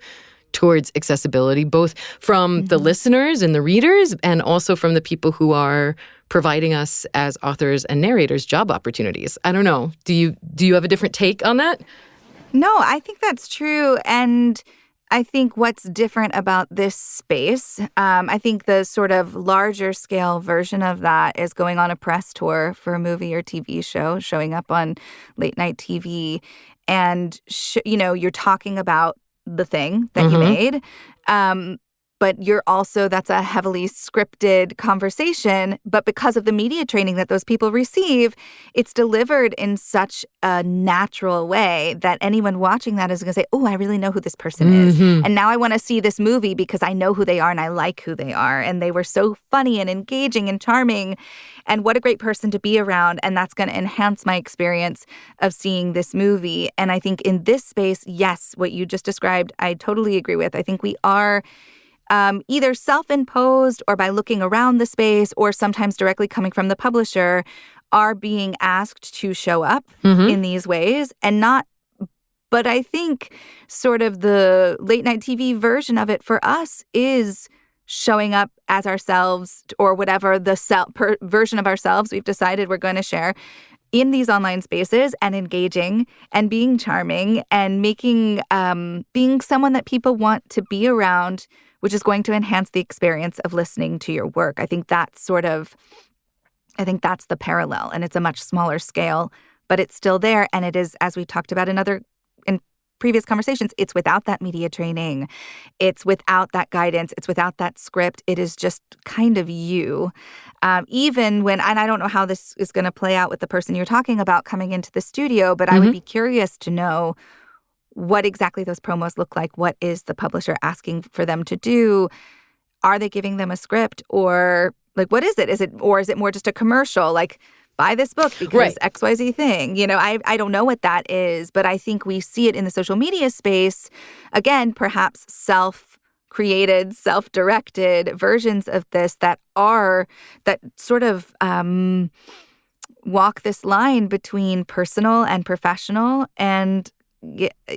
towards accessibility, both from the listeners and the readers, and also from the people who are providing us as authors and narrators job opportunities. I don't know. Do you have a different take on that? No, I think that's true. And I think what's different about this space, I think the sort of larger scale version of that is going on a press tour for a movie or TV show, showing up on late night TV. And, you're talking about the thing that you made. But that's a heavily scripted conversation. But because of the media training that those people receive, it's delivered in such a natural way that anyone watching that is going to say, oh, I really know who this person is. And now I want to see this movie because I know who they are and I like who they are. And they were so funny and engaging and charming. And what a great person to be around. And that's going to enhance my experience of seeing this movie. And I think in this space, yes, what you just described, I totally agree with. I think we are either self-imposed or by looking around the space, or sometimes directly coming from the publisher, are being asked to show up in these ways and not. But I think sort of the late night TV version of it for us is showing up as ourselves, or whatever the version of ourselves we've decided we're going to share in these online spaces, and engaging and being charming and making being someone that people want to be around, which is going to enhance the experience of listening to your work. I think that's the parallel, and it's a much smaller scale, but it's still there. And it is, as we talked about in previous conversations, it's without that media training. It's without that guidance. It's without that script. It is just kind of you. Even when, and I don't know how this is going to play out with the person you're talking about coming into the studio, but I would be curious to know what exactly those promos look like. What is the publisher asking for them to do? Are they giving them a script, or like, what is it? Is it more just a commercial? Like, buy this book because XYZ thing. I don't know what that is, but I think we see it in the social media space. Again, perhaps self-created, self-directed versions of this that sort of walk this line between personal and professional. And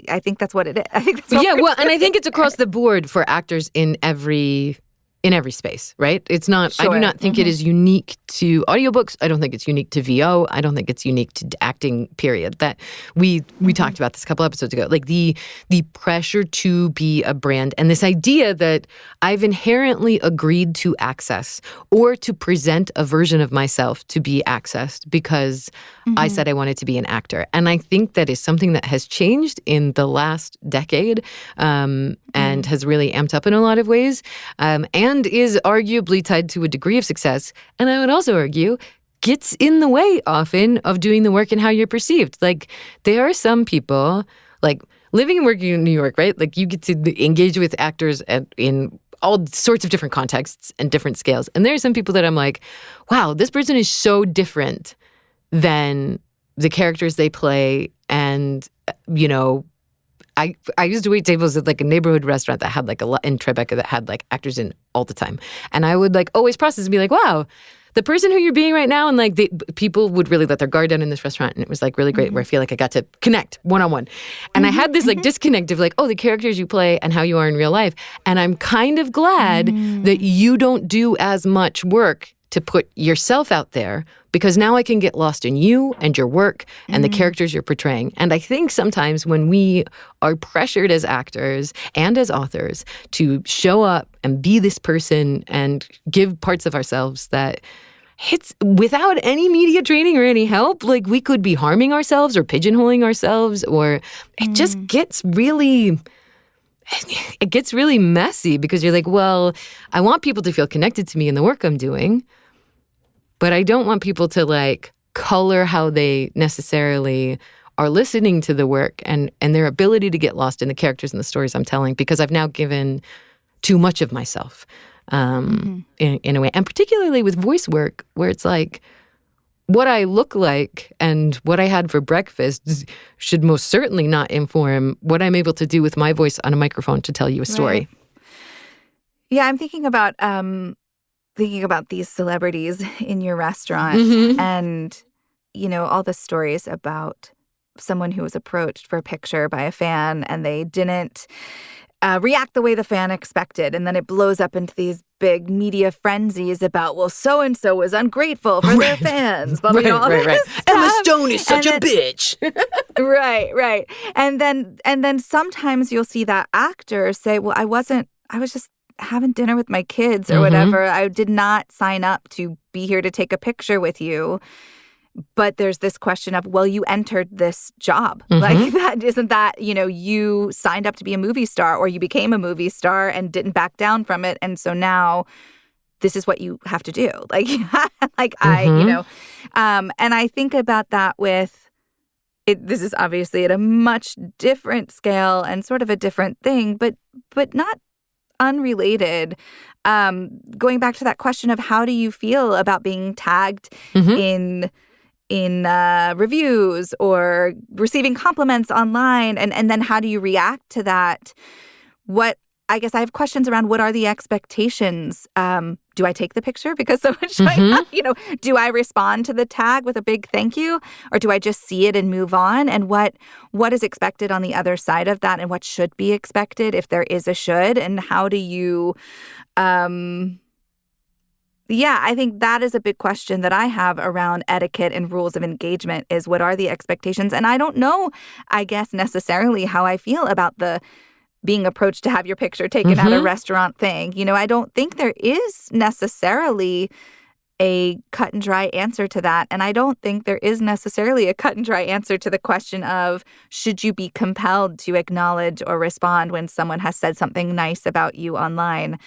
I think that's what it is. I think that's what and I think it's across the board for actors in every in every space, right? It's not, I do Sure. not think it is unique to audiobooks. I don't think it's unique to VO. I don't think it's unique to acting, period. That we talked about this a couple episodes ago. Like the pressure to be a brand and this idea that I've inherently agreed to access or to present a version of myself to be accessed because I said I wanted to be an actor. And I think that is something that has changed in the last decade and has really amped up in a lot of ways and is arguably tied to a degree of success. And I would also argue gets in the way often of doing the work and how you're perceived. Like there are some people, like living and working in New York, right? Like you get to engage with actors in all sorts of different contexts and different scales. And there are some people that I'm like, wow, this person is so different than the characters they play. And, you know, I used to wait tables at like a neighborhood restaurant that had like a lot in Tribeca that had like actors in all the time. And I would like always process and be like, wow, the person who you're being right now. And like people would really let their guard down in this restaurant. And it was like really great where I feel like I got to connect one-on-one. And I had this like disconnect of like, oh, the characters you play and how you are in real life. And I'm kind of glad that you don't do as much work to put yourself out there because now I can get lost in you and your work and the characters you're portraying. And I think sometimes when we are pressured as actors and as authors to show up and be this person and give parts of ourselves that hits without any media training or any help, like we could be harming ourselves or pigeonholing ourselves, or it just gets really... It gets really messy because you're like, well, I want people to feel connected to me in the work I'm doing, but I don't want people to like color how they necessarily are listening to the work and their ability to get lost in the characters and the stories I'm telling because I've now given too much of myself in a way. And particularly with voice work where it's like, what I look like and what I had for breakfast should most certainly not inform what I'm able to do with my voice on a microphone to tell you a story. Right. Yeah, I'm thinking about these celebrities in your restaurant and, you know, all the stories about someone who was approached for a picture by a fan and they didn't react the way the fan expected. And then it blows up into these big media frenzies about, well, so-and-so was ungrateful for their fans. But Right. Emma Stone is such a bitch. Right. And then sometimes you'll see that actor say, well, I was just having dinner with my kids or whatever. I did not sign up to be here to take a picture with you. But there's this question of, well, you entered this job. Like that isn't that, you know, you signed up to be a movie star or you became a movie star and didn't back down from it. And so now this is what you have to do. Like, you know, and I think about that with it. This is obviously at a much different scale and sort of a different thing, but not unrelated. Going back to that question of how do you feel about being tagged in reviews or receiving compliments online, and then how do you react to that? I guess I have questions around what are the expectations? Do I take the picture because so much you know, do I respond to the tag with a big thank you, or do I just see it and move on? And what is expected on the other side of that, and what should be expected if there is a should, and how do you yeah, I think that is a big question that I have around etiquette and rules of engagement is what are the expectations? And I don't know, I guess, necessarily how I feel about the being approached to have your picture taken at a restaurant thing. You know, I don't think there is necessarily a cut and dry answer to that. And I don't think there is necessarily a cut and dry answer to the question of should you be compelled to acknowledge or respond when someone has said something nice about you online.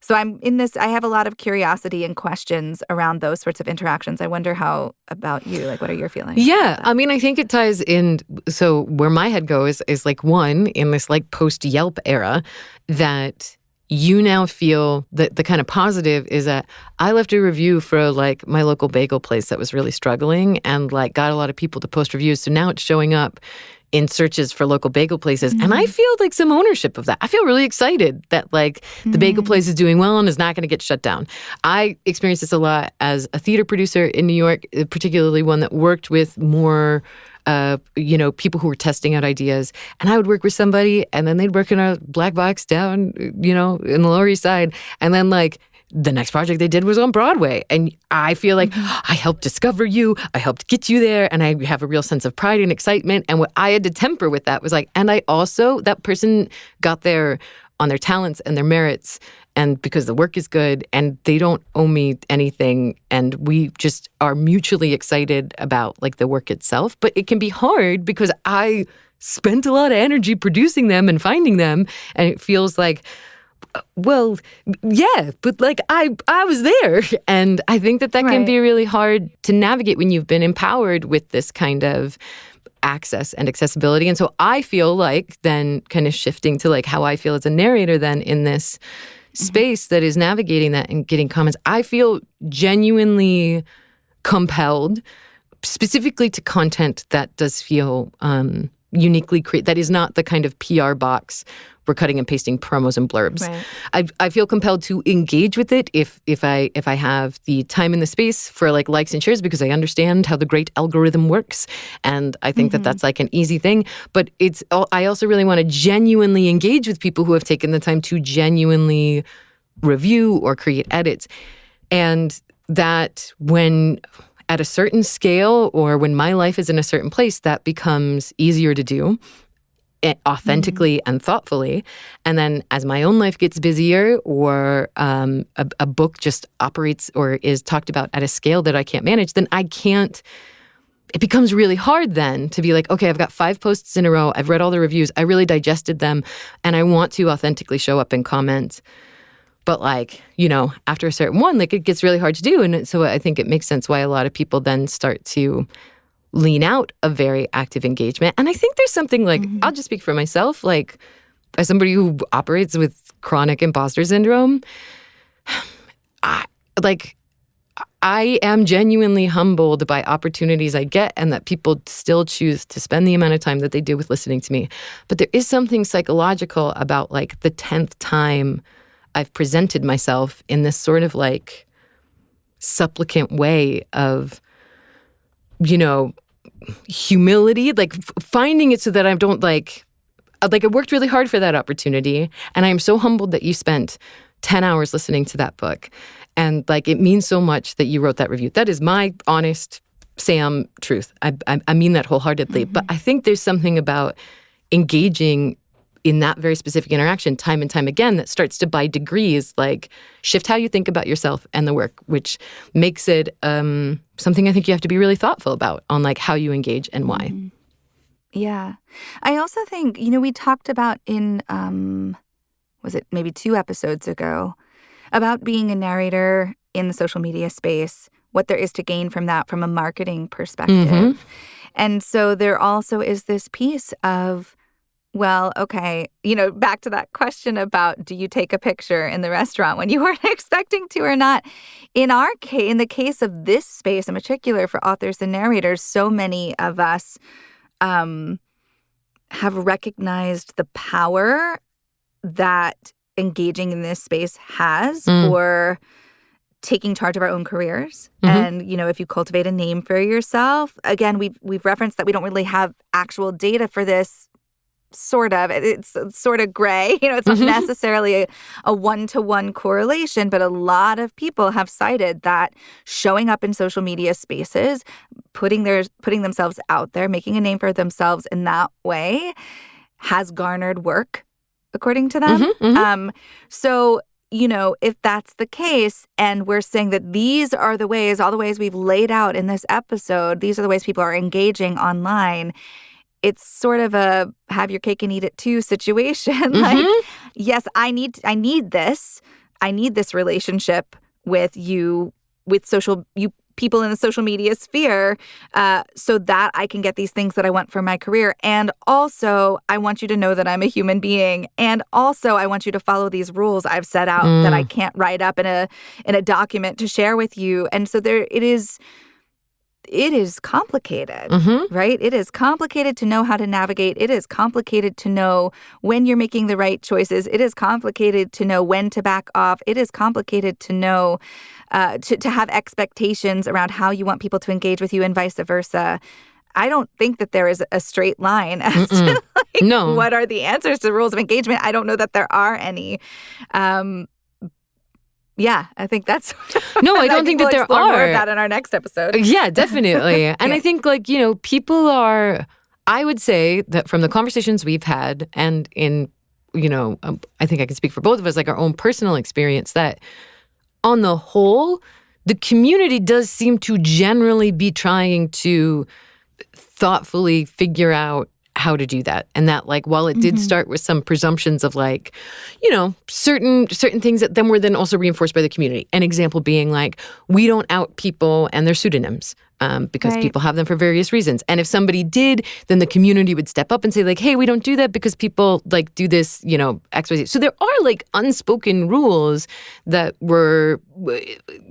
So I have a lot of curiosity and questions around those sorts of interactions. I wonder how about you, like, what are your feelings? Yeah, I mean, I think it ties in. So where my head goes is like one in this like post-Yelp era that you now feel that the kind of positive is that I left a review for like my local bagel place that was really struggling and like got a lot of people to post reviews. So now it's showing up in searches for local bagel places. And I feel like some ownership of that. I feel really excited that like the bagel place is doing well and is not going to get shut down. I experienced this a lot as a theater producer in New York, particularly one that worked with more people who were testing out ideas. And I would work with somebody, and then they'd work in a black box down, in the Lower East Side. And then, like, the next project they did was on Broadway. And I feel like I helped discover you. I helped get you there. And I have a real sense of pride and excitement. And what I had to temper with that was like, and I also, that person got there on their talents and their merits, and because the work is good, and they don't owe me anything, and we just are mutually excited about like the work itself. But it can be hard because I spent a lot of energy producing them and finding them, and it feels like, well, yeah, but like I was there. And I think that can be really hard to navigate when you've been empowered with this kind of access and accessibility. And so I feel like then kind of shifting to like how I feel as a narrator then in this space that is navigating that and getting comments, I feel genuinely compelled specifically to content that does feel uniquely that is not the kind of PR box we're cutting and pasting promos and blurbs. Right. I feel compelled to engage with it if I have the time and the space for like likes and shares, because I understand how the great algorithm works, and I think that that's like an easy thing. But I also really want to genuinely engage with people who have taken the time to genuinely review or create edits, and that when at a certain scale or when my life is in a certain place, that becomes easier to do authentically and thoughtfully. And then as my own life gets busier, or a book just operates or is talked about at a scale that I can't manage, then it becomes really hard then to be like, okay, I've got 5 posts in a row. I've read all the reviews. I really digested them, and I want to authentically show up and comment. But like, after a certain one, like it gets really hard to do. And so I think it makes sense why a lot of people then start to lean out of very active engagement. And I think there's something like, I'll just speak for myself, like as somebody who operates with chronic imposter syndrome, I am genuinely humbled by opportunities I get, and that people still choose to spend the amount of time that they do with listening to me. But there is something psychological about like the 10th time I've presented myself in this sort of like supplicant way of, humility, like finding it so that I don't I worked really hard for that opportunity. And I am so humbled that you spent 10 hours listening to that book. And like, it means so much that you wrote that review. That is my honest Sam truth. I mean that wholeheartedly. But I think there's something about engaging in that very specific interaction time and time again that starts to, by degrees, like shift how you think about yourself and the work, which makes it something I think you have to be really thoughtful about on like how you engage and why. Yeah. I also think, we talked about in, was it maybe 2 episodes ago, about being a narrator in the social media space, what there is to gain from that from a marketing perspective. And so there also is this piece of, well, okay, back to that question about do you take a picture in the restaurant when you weren't expecting to or not? In the case of this space in particular for authors and narrators, so many of us have recognized the power that engaging in this space has for taking charge of our own careers. And, if you cultivate a name for yourself, again, we've referenced that we don't really have actual data for this. Sort of. It's sort of gray. It's not necessarily a one-to-one correlation, but a lot of people have cited that showing up in social media spaces, putting themselves out there, making a name for themselves in that way has garnered work, according to them. So, if that's the case, and we're saying that these are the ways, all the ways we've laid out in this episode, these are the ways people are engaging online, it's sort of a have your cake and eat it too situation. Like, yes, I need this. I need this relationship with you people in the social media sphere, so that I can get these things that I want for my career. And also, I want you to know that I'm a human being. And also, I want you to follow these rules I've set out that I can't write up in a document to share with you. And so it is complicated, right? It is complicated to know how to navigate. It is complicated to know when you're making the right choices. It is complicated to know when to back off. It is complicated to know, to have expectations around how you want people to engage with you and vice versa. I don't think that there is a straight line as to No. what are the answers to rules of engagement. I don't know that there are any. Yeah, I think that's... No, I don't think that we'll there explore more of are. that in our next episode. Yeah, definitely. And I think, people are, I would say that from the conversations we've had and in, I think I can speak for both of us, like our own personal experience, that on the whole, the community does seem to generally be trying to thoughtfully figure out how to do that. And that, while it did start with some presumptions of certain things that then were then also reinforced by the community. An example being we don't out people and their pseudonyms because people have them for various reasons. And if somebody did, then the community would step up and say hey, we don't do that because people do this, X, Y, Z. So there are unspoken rules that were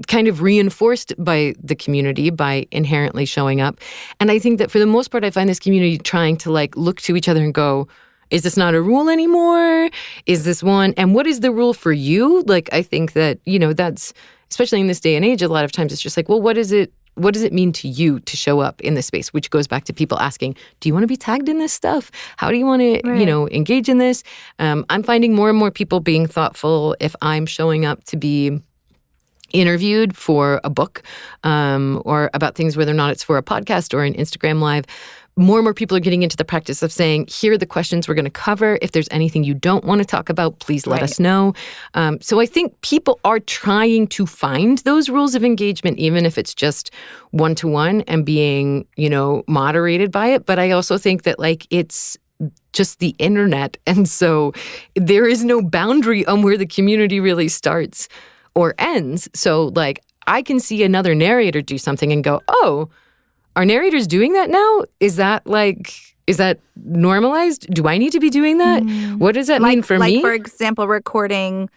kind of reinforced by the community by inherently showing up. And I think that for the most part, I find this community trying to look to each other and go, is this not a rule anymore? Is this one? And what is the rule for you? I think that, that's, especially in this day and age, a lot of times it's just well, what does it mean to you to show up in this space? Which goes back to people asking, do you want to be tagged in this stuff? How do you want to, engage in this? I'm finding more and more people being thoughtful if I'm showing up to be interviewed for a book or about things, whether or not it's for a podcast or an Instagram Live. More and more people are getting into the practice of saying, here are the questions we're going to cover. If there's anything you don't want to talk about, please let us know. So I think people are trying to find those rules of engagement, even if it's just one-to-one and being, moderated by it. But I also think that it's just the internet. And so there is no boundary on where the community really starts or ends. So I can see another narrator do something and go, oh, are narrators doing that now? Is that normalized? Do I need to be doing that? What does that mean for me? For example, recording,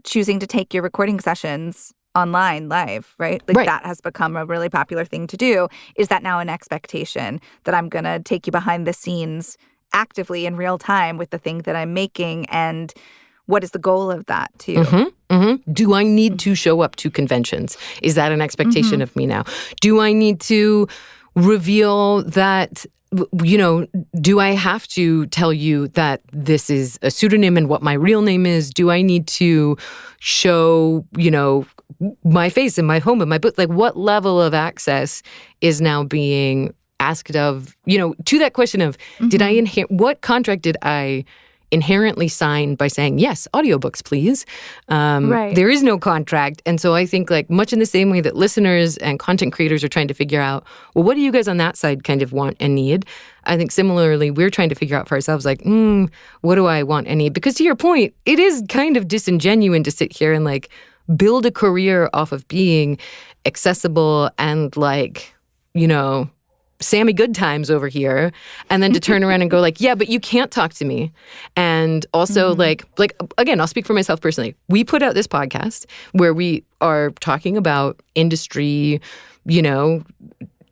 choosing to take your recording sessions online live, right? That has become a really popular thing to do. Is that now an expectation that I'm going to take you behind the scenes actively in real time with the thing that I'm making? And what is the goal of that too? Do I need to show up to conventions? Is that an expectation of me now? Do I need to reveal that, do I have to tell you that this is a pseudonym and what my real name is? Do I need to show, my face and my home and my book? What level of access is now being asked of, to that question of, what contract did I inherently sign by saying, yes, audiobooks, please. There is no contract. And so I think much in the same way that listeners and content creators are trying to figure out, well, what do you guys on that side kind of want and need? I think similarly, we're trying to figure out for ourselves, what do I want and need? Because to your point, it is kind of disingenuous to sit here and build a career off of being accessible and Sammy Good Times over here, and then to turn around and go yeah, but you can't talk to me. And also again, I'll speak for myself personally. We put out this podcast where we are talking about industry,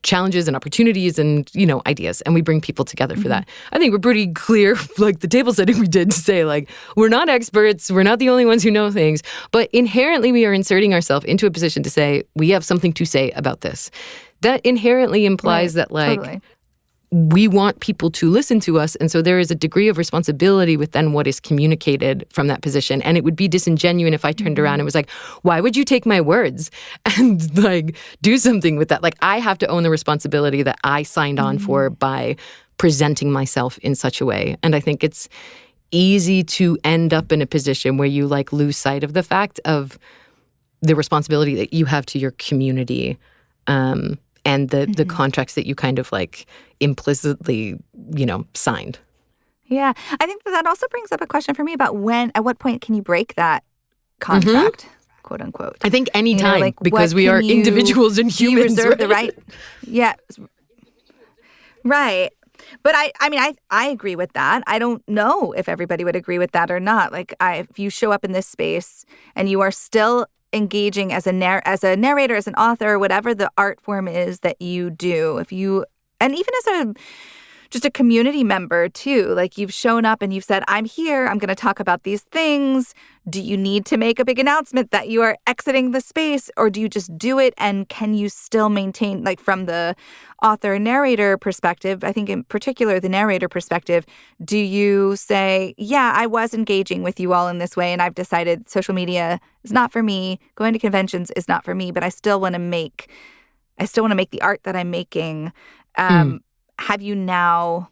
challenges and opportunities and, ideas. And we bring people together for that. I think we're pretty clear, the table setting we did to say, we're not experts. We're not the only ones who know things. But inherently, we are inserting ourselves into a position to say, we have something to say about this. That inherently implies that, totally. We want people to listen to us. And so there is a degree of responsibility with then what is communicated from that position. And it would be disingenuous if I turned around and was why would you take my words and do something with that? I have to own the responsibility that I signed on for by presenting myself in such a way. And I think it's easy to end up in a position where you lose sight of the fact of the responsibility that you have to your community. And the contracts that you kind of implicitly, signed. Yeah. I think that also brings up a question for me about at what point can you break that contract, quote unquote? I think any time, because we are individuals and humans. You reserve the right. Yeah. Right. But I agree with that. I don't know if everybody would agree with that or not. If you show up in this space and you are still engaging as a narrator, as an author, whatever the art form is that you do, and even as a just a community member too. Like you've shown up and you've said, I'm here, I'm going to talk about these things. Do you need to make a big announcement that you are exiting the space, or do you just do it? And can you still maintain, like from the author narrator perspective, I think in particular the narrator perspective, do you say, yeah, I was engaging with you all in this way and I've decided social media is not for me, going to conventions is not for me, but I still want to make the art that I'm making. Have you now,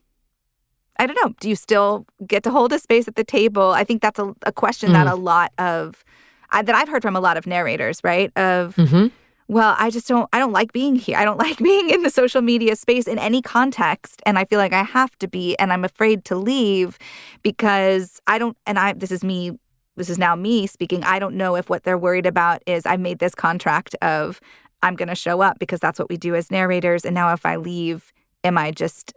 I don't know, do you still get to hold a space at the table? I think that's a question that a lot of, that I've heard from a lot of narrators, right? Of, well, I don't like being here. I don't like being in the social media space in any context. And I feel like I have to be, and I'm afraid to leave because this is now me speaking. I don't know if what they're worried about is I made this contract of I'm going to show up because that's what we do as narrators. And now if I leave, am I just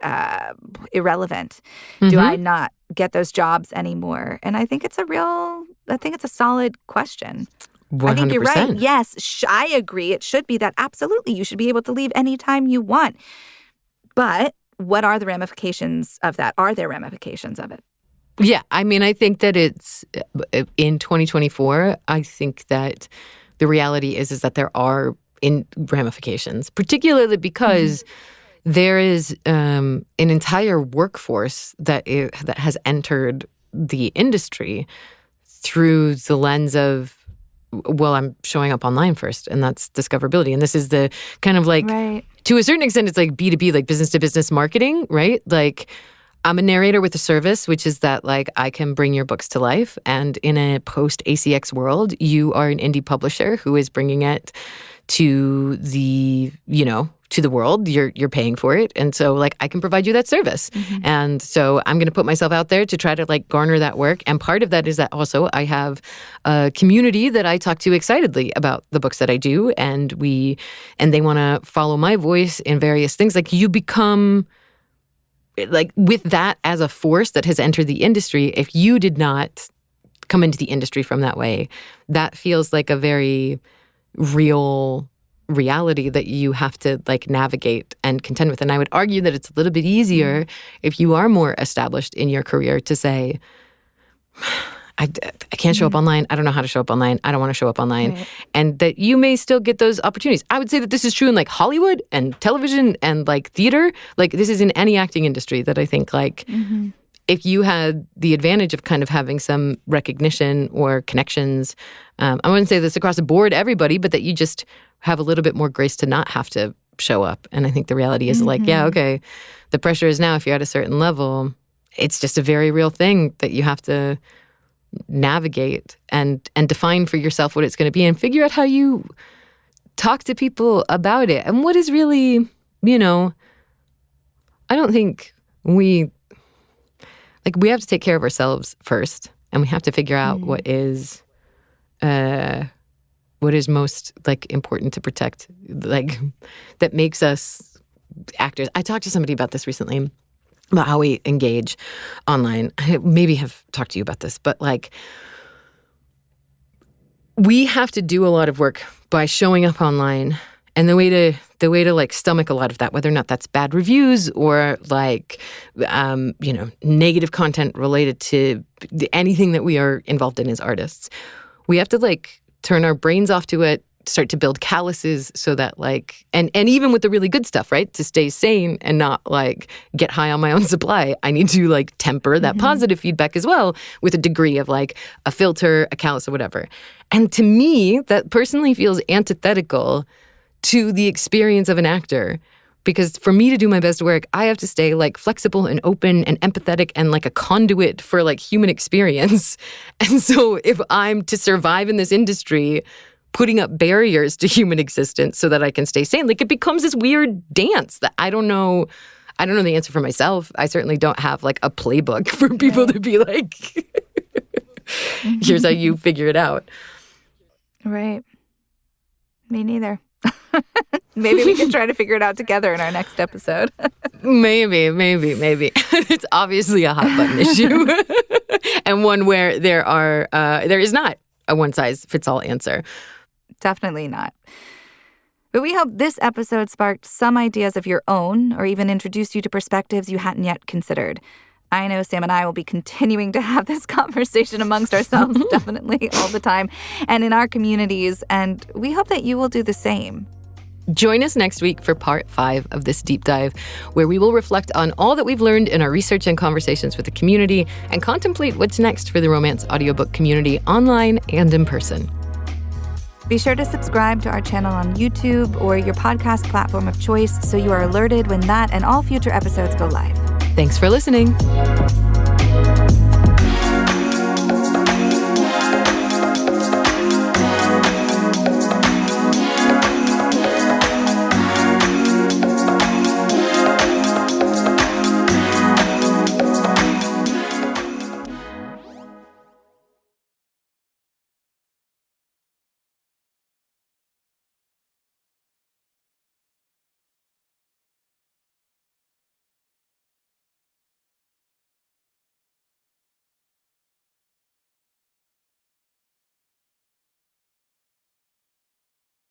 irrelevant? Do I not get those jobs anymore? And I think it's a solid question. 100%. I think you're right. Yes, I agree. It should be that absolutely you should be able to leave anytime you want. But what are the ramifications of that? Are there ramifications of it? Yeah, I mean, I think that it's in 2024, I think that the reality is that there are ramifications, particularly because there is an entire workforce that has entered the industry through the lens of, well, I'm showing up online first, and that's discoverability. And this is the kind of like, to a certain extent, it's like B2B, like business to business marketing, right? Like I'm a narrator with a service, which is that like I can bring your books to life. And in a post-ACX world, you are an indie publisher who is bringing it to the, to the world. You're paying for it. And so like I can provide you that service. And so I'm going to put myself out there to try to like garner that work. And part of that is that also I have a community that I talk to excitedly about the books that I do. And they want to follow my voice in various things. Like you become like with that as a force that has entered the industry, if you did not come into the industry from that way, that feels like a very real reality that you have to like navigate and contend with. And I would argue that it's a little bit easier if you are more established in your career to say, I can't show up online. I don't know how to show up online. I don't want to show up online. Right. And that you may still get those opportunities. I would say that this is true in like Hollywood and television and like theater. Like this is in any acting industry that I think like if you had the advantage of kind of having some recognition or connections, I wouldn't say this across the board, everybody, but that you just have a little bit more grace to not have to show up. And I think the reality is like, yeah, okay, the pressure is now if you're at a certain level, it's just a very real thing that you have to navigate and define for yourself what it's going to be and figure out how you talk to people about it. And what is really, I don't think we have to take care of ourselves first, and we have to figure out what is most like important to protect, like that makes us actors. I talked to somebody about this recently, about how we engage online. I maybe have talked to you about this, but like we have to do a lot of work by showing up online. And the way to like stomach a lot of that, whether or not that's bad reviews or like, negative content related to anything that we are involved in as artists, we have to like turn our brains off to it, start to build calluses so that like, and even with the really good stuff, right, to stay sane and not like get high on my own supply, I need to like temper that positive feedback as well with a degree of like a filter, a callus, or whatever. And to me, that personally feels antithetical to the experience of an actor. Because for me to do my best work, I have to stay like flexible and open and empathetic and like a conduit for like human experience. And so if I'm to survive in this industry, putting up barriers to human existence so that I can stay sane, like it becomes this weird dance that I don't know the answer for myself. I certainly don't have like a playbook for people to be like, here's how you figure it out. Right. Me neither. Maybe we can try to figure it out together in our next episode. Maybe. It's obviously a hot button issue and one where there is not a one size fits all answer. Definitely not. But we hope this episode sparked some ideas of your own or even introduced you to perspectives you hadn't yet considered. I know Sam and I will be continuing to have this conversation amongst ourselves, definitely, all the time, and in our communities, and we hope that you will do the same. Join us next week for part 5 of this deep dive, where we will reflect on all that we've learned in our research and conversations with the community and contemplate what's next for the romance audiobook community online and in person. Be sure to subscribe to our channel on YouTube or your podcast platform of choice so you are alerted when that and all future episodes go live. Thanks for listening.